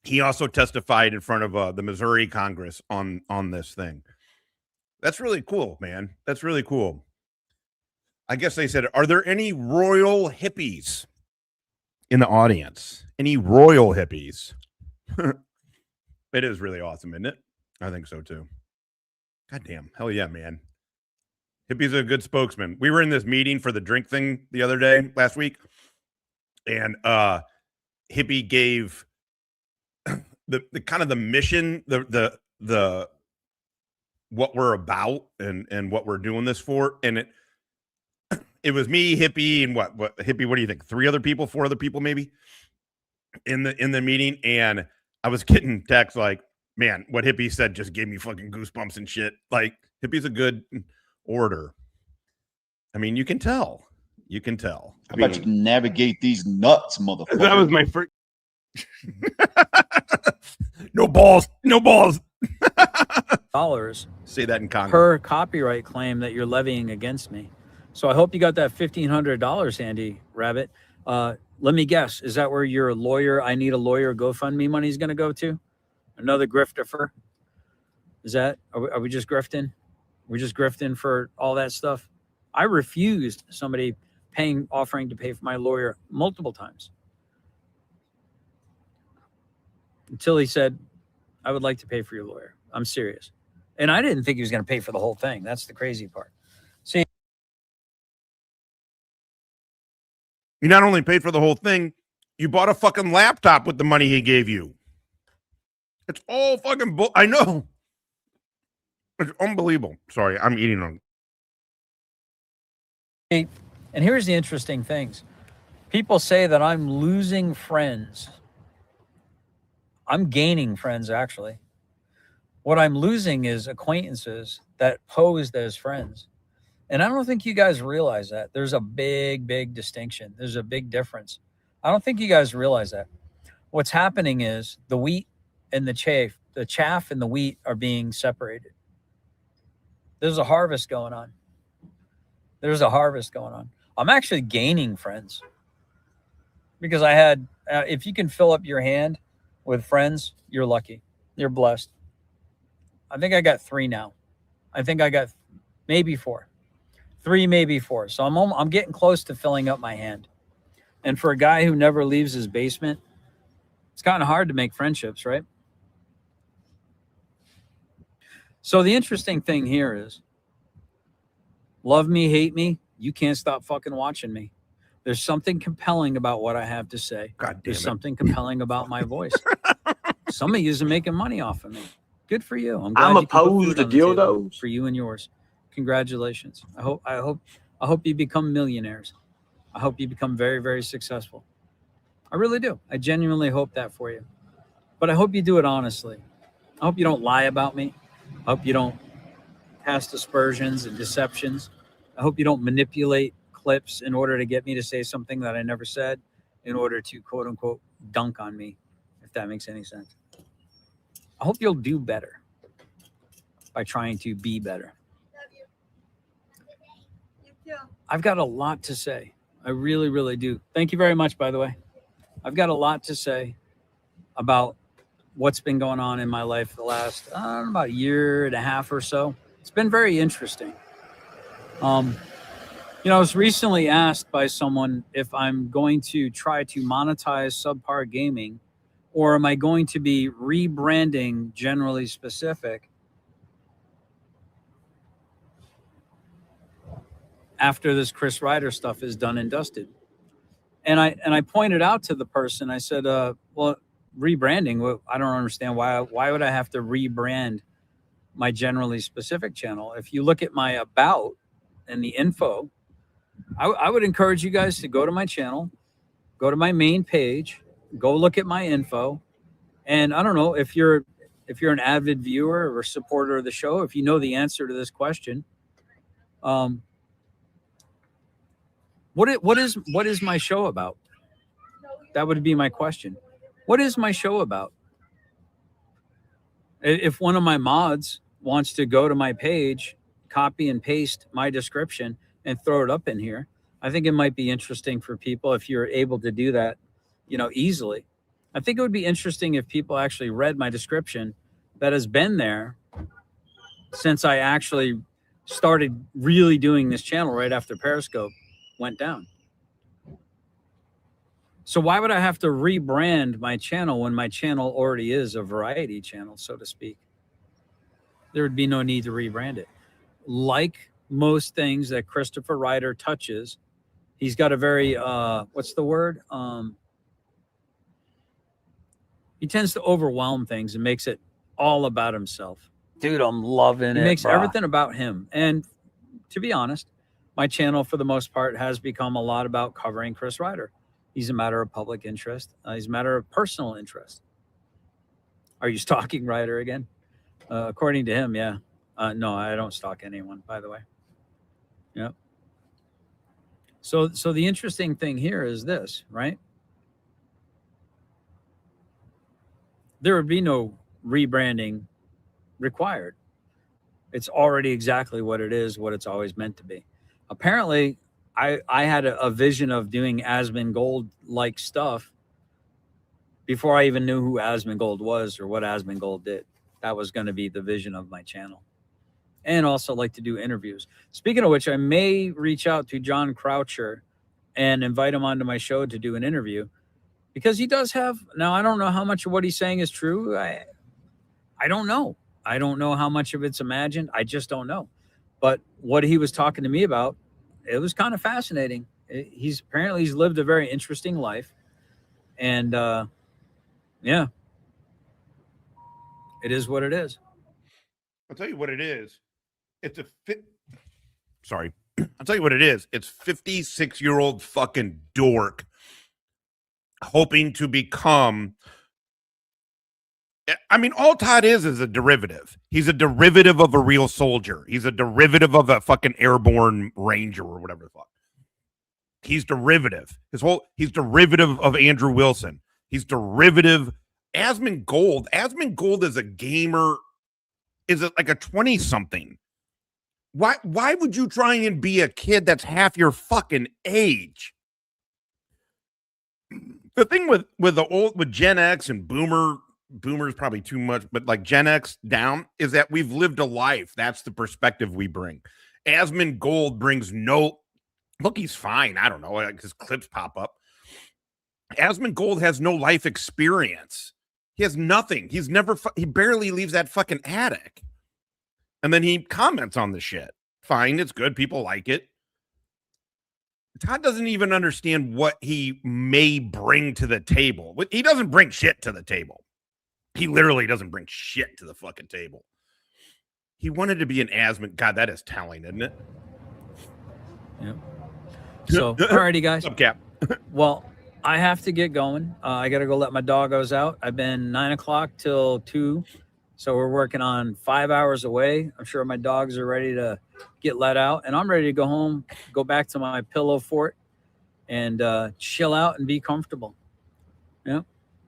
He also testified in front of the Missouri Congress on this thing. That's really cool, man. That's really cool. I guess they said, are there any royal hippies in the audience? Any royal hippies? It is really awesome, isn't it? I think so too. God damn. Hell yeah, man. Hippie's a good spokesman. We were in this meeting for the drink thing the other day, last week, and Hippie gave the kind of the mission, the what we're about and what we're doing this for, and it was me, Hippie, and what Hippie? What do you think? 4 other people, maybe in the meeting, and I was getting texts like, "Man, what Hippie said just gave me fucking goosebumps and shit." Like Hippie's a good orator. I mean, you can tell. How about you navigate these nuts, motherfucker? That was my first. No balls. Dollars. Say that in Congress. Per copyright claim that you're levying against me. So I hope you got that $1,500, Andy Rabbit. Let me guess. Is that where your lawyer, I need a lawyer GoFundMe money is going to go to? Another grifter? Is that? Are we just grifting? We're just grifting for all that stuff. I refused somebody offering to pay for my lawyer multiple times until he said, I would like to pay for your lawyer. I'm serious. And I didn't think he was going to pay for the whole thing. That's the crazy part. See, you not only paid for the whole thing, you bought a fucking laptop with the money he gave you. It's all fucking I know. It's unbelievable. Sorry, I'm eating on. and here's the interesting things. People say that I'm losing friends. I'm gaining friends, actually. What I'm losing is acquaintances that posed as friends. And I don't think you guys realize that. There's a big, big distinction. There's a big difference. I don't think you guys realize that. What's happening is the wheat and the chaff and the wheat are being separated. There's a harvest going on. I'm actually gaining friends because I had, if you can fill up your hand with friends, you're lucky. You're blessed. I think I got 3 now. I think I got maybe 4. 3, maybe 4. So I'm getting close to filling up my hand. And for a guy who never leaves his basement, it's kind of hard to make friendships, right? So the interesting thing here is, love me, hate me, you can't stop fucking watching me. There's something compelling about what I have to say. God damn There's it. something compelling about my voice. Some of you are making money off of me. Good for you. I'm glad I'm you can put opposed food to on the table dildos. for you and yours. Congratulations. I hope you become millionaires. I hope you become very, very successful. I really do. I genuinely hope that for you. But I hope you do it honestly. I hope you don't lie about me. I hope you don't cast aspersions and deceptions. I hope you don't manipulate clips in order to get me to say something that I never said in order to quote unquote dunk on me, if that makes any sense. I hope you'll do better by trying to be better. I've got a lot to say. I really, really do. Thank you very much, by the way. I've got a lot to say about what's been going on in my life the last about a year and a half or so. It's been very interesting. I was recently asked by someone if I'm going to try to monetize Subpar Gaming, or am I going to be rebranding Generally Specific after this Chris Reiter stuff is done and dusted. And I pointed out to the person, I said, well, rebranding, I don't understand why would I have to rebrand my Generally Specific channel? If you look at my about and the info, I would encourage you guys to go to my channel, go to my main page, go look at my info. And I don't know if you're an avid viewer or supporter of the show, if you know the answer to this question, what is my show about? That would be my question. What is my show about? If one of my mods wants to go to my page, copy and paste my description and throw it up in here, I think it might be interesting for people if you're able to do that, easily. I think it would be interesting if people actually read my description that has been there since I actually started really doing this channel right after Periscope went down. So why would I have to rebrand my channel when my channel already is a variety channel, so to speak? There would be no need to rebrand it. Like most things that Christopher Reiter touches, he's got a very, what's the word? He tends to overwhelm things and makes it all about himself. Dude, I'm loving it. He makes bro. everything about him. And to be honest, my channel, for the most part, has become a lot about covering Chris Reiter. He's a matter of public interest. He's a matter of personal interest. Are you stalking Reiter again? According to him, yeah. No, I don't stalk anyone, by the way. Yep. So the interesting thing here is this, right? There would be no rebranding required. It's already exactly what it is, what it's always meant to be. Apparently, I had a vision of doing Asmongold-like stuff before I even knew who Asmongold was or what Asmongold did. That was going to be the vision of my channel. And also like to do interviews. Speaking of which, I may reach out to John Croucher and invite him onto my show to do an interview, because he does have, now I don't know how much of what he's saying is true. I don't know. I don't know how much of it's imagined. I just don't know. But what he was talking to me about, it was kind of fascinating. He's lived a very interesting life. And yeah, it is what it is. I'll tell you what it is. Sorry. I'll tell you what it is. It's 56-year-old fucking dork hoping to become. I mean, all Todd is a derivative. He's a derivative of a real soldier. He's a derivative of a fucking airborne ranger or whatever the fuck. He's derivative. He's derivative of Andrew Wilson. He's derivative. Asmongold is a gamer. Is it like a 20-something? Why would you try and be a kid that's half your fucking age? The thing with Gen X and Boomer's probably too much, but like Gen X down, is that we've lived a life. That's the perspective we bring. Asmongold brings no, look, he's fine. I don't know, like his clips pop up. Asmongold has no life experience. He has nothing. He barely leaves that fucking attic. And then he comments on the shit. Fine, it's good. People like it. Todd doesn't even understand what he may bring to the table. He doesn't bring shit to the table. He literally doesn't bring shit to the fucking table. He wanted to be an Asmon. God, that is telling, isn't it? Yep. So, alrighty, guys. What's up, Cap? Well, I have to get going. I got to go let my doggos out. I've been 9 o'clock till 2. So we're working on 5 hours away. I'm sure my dogs are ready to get let out, and I'm ready to go home, go back to my pillow fort, and chill out and be comfortable. Yeah.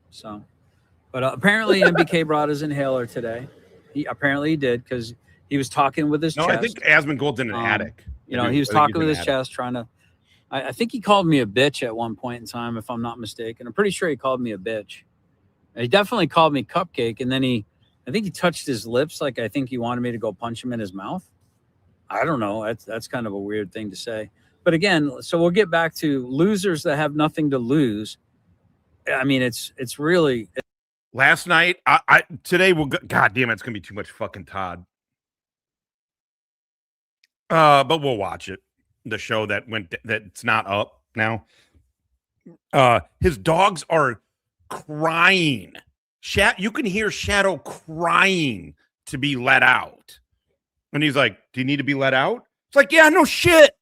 So, but apparently MBK brought his inhaler today. He did, because he was talking with his chest. I think Asmongold's in an attic. You know, he was talking with his chest, trying to. I think he called me a bitch at one point in time, if I'm not mistaken. I'm pretty sure he called me a bitch. He definitely called me cupcake, and then I think he touched his lips, like I think he wanted me to go punch him in his mouth. I don't know. That's kind of a weird thing to say. But again, so we'll get back to losers that have nothing to lose. I mean, it's really. Last night, today we'll go, God damn it, it's gonna be too much fucking Todd. But we'll watch it. The show that's not up now. His dogs are crying. You can hear Shadow crying to be let out. And he's like, do you need to be let out? It's like, yeah, no shit.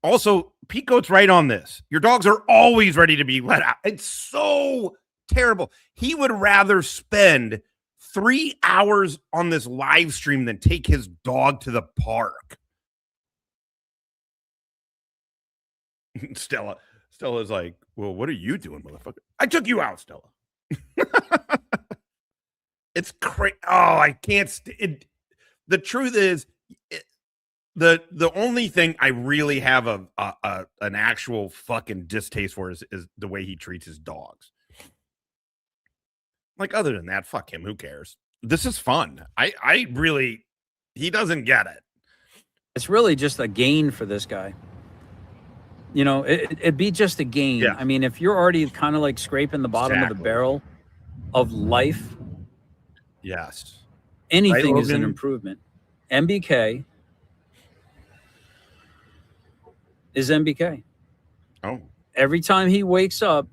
Also, Pico's right on this. Your dogs are always ready to be let out. It's so terrible. He would rather spend 3 hours on this live stream than take his dog to the park. Stella's like, well, what are you doing, motherfucker? I took you out, Stella. It's crazy. Oh, I can't. The truth is, the only thing I really have an actual fucking distaste for is the way he treats his dogs. Like, other than that, fuck him. Who cares? This is fun. I really, he doesn't get it. It's really just a gain for this guy. You know, it'd be just a gain. Yeah. I mean, if you're already kind of like scraping the bottom of the barrel of life, yes, anything right, is an improvement. MBK is MBK. Oh. Every time he wakes up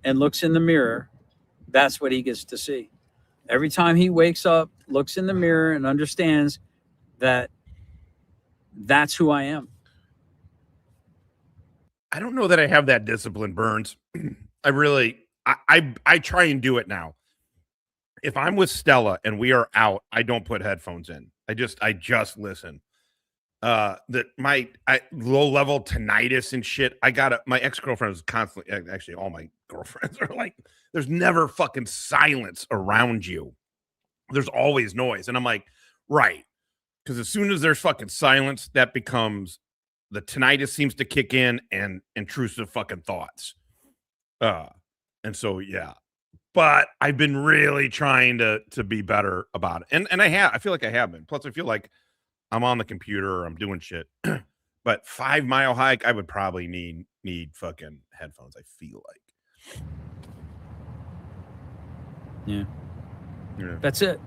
and looks in the mirror, that's what he gets to see. Every time he wakes up, looks in the mirror, and understands that that's who I am. I don't know that I have that discipline, Burns. I really, I try and do it now. If I'm with Stella and we are out, I don't put headphones in. I just listen. That my low level tinnitus and shit. My ex-girlfriend was constantly, actually all my girlfriends are like, there's never fucking silence around you. There's always noise. And I'm like, right. Because as soon as there's fucking silence, that becomes, the tinnitus seems to kick in and intrusive fucking thoughts. And so, yeah. But I've been really trying to be better about it. And I feel like I have been. Plus, I feel like I'm on the computer or I'm doing shit. But 5 mile hike, I would probably need fucking headphones, I feel like. Yeah. That's it.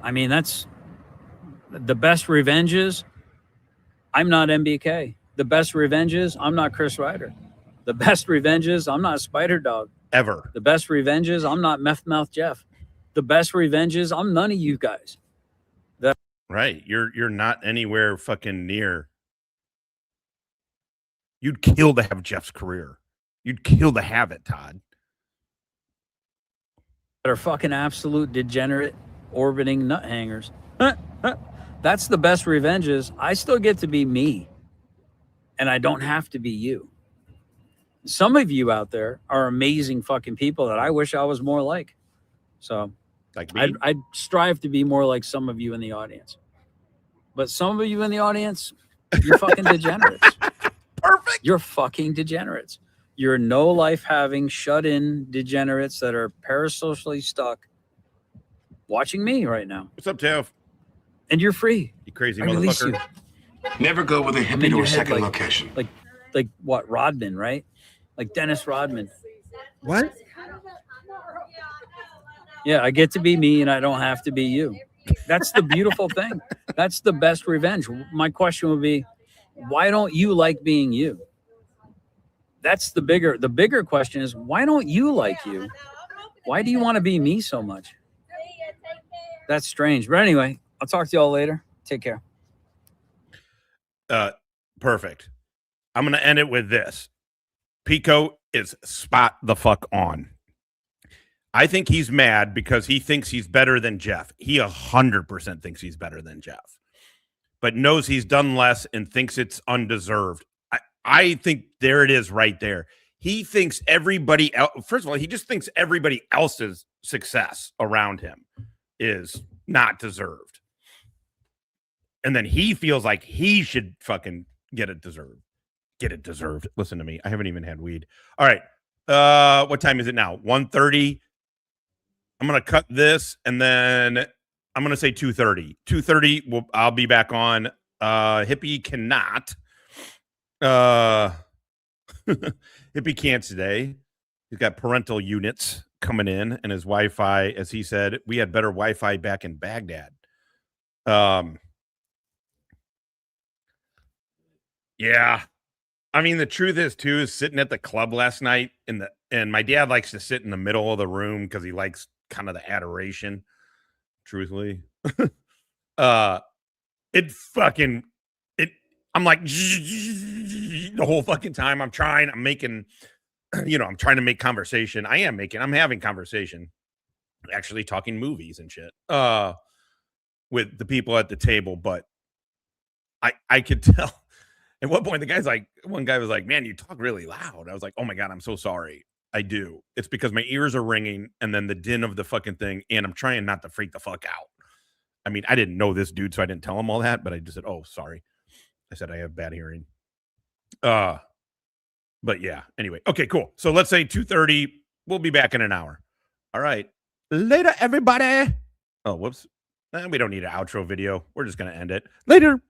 I mean, that's the best revenge is I'm not MBK. The best revenge is I'm not Chris Reiter. The best revenge is I'm not Spider Dog. Ever. The best revenge is I'm not Meth Mouth Jeff. The best revenge is I'm none of you guys. Right. You're not anywhere fucking near. You'd kill to have Jeff's career. You'd kill to have it, Todd. That are fucking absolute degenerate orbiting nut hangers. That's the best revenge is I still get to be me. And I don't have to be you. Some of you out there are amazing fucking people that I wish I was more like. So like me? I'd strive to be more like some of you in the audience. But some of you in the audience, you're fucking degenerates. Perfect. You're fucking degenerates. You're no life having shut in degenerates that are parasocially stuck watching me right now. What's up, Jeff? And you're free. You crazy I release motherfucker. you. Never go with a I'm hippie in to your a head second like- location. Like what, Rodman, right? Like Dennis Rodman. What? Yeah, I get to be me and I don't have to be you. That's the beautiful thing. That's the best revenge. My question would be, why don't you like being you? That's the bigger question is, why don't you like you? Why do you want to be me so much? That's strange. But anyway, I'll talk to y'all later. Take care. Perfect. I'm going to end it with this. Pico is spot the fuck on. I think he's mad because he thinks he's better than Jeff. He 100% thinks he's better than Jeff, but knows he's done less and thinks it's undeserved. I think there it is right there. He thinks everybody else, first of all, he just thinks everybody else's success around him is not deserved. And then he feels like he should fucking get it deserved. Get it deserved. Listen to me. I haven't even had weed. All right. What time is it now? 1:30. I'm going to cut this and then I'm going to say 2:30. 2:30, I'll be back on. Hippie cannot. Hippie can't today. He's got parental units coming in and his Wi-Fi, as he said, we had better Wi-Fi back in Baghdad. Yeah. I mean, the truth is, too, is sitting at the club last night and my dad likes to sit in the middle of the room because he likes kind of the adoration, truthfully. I'm like the whole fucking time. I'm trying to make conversation. I'm having conversation, actually talking movies and shit with the people at the table. But I could tell at one point, one guy was like, man, you talk really loud. I was like, oh my God, I'm so sorry. I do. It's because my ears are ringing and then the din of the fucking thing. And I'm trying not to freak the fuck out. I mean, I didn't know this dude, so I didn't tell him all that, but I just said, oh, sorry. I said, I have bad hearing. But yeah, anyway. Okay, cool. So let's say 2:30. We'll be back in an hour. All right. Later, everybody. Oh, whoops. We don't need an outro video. We're just going to end it. Later.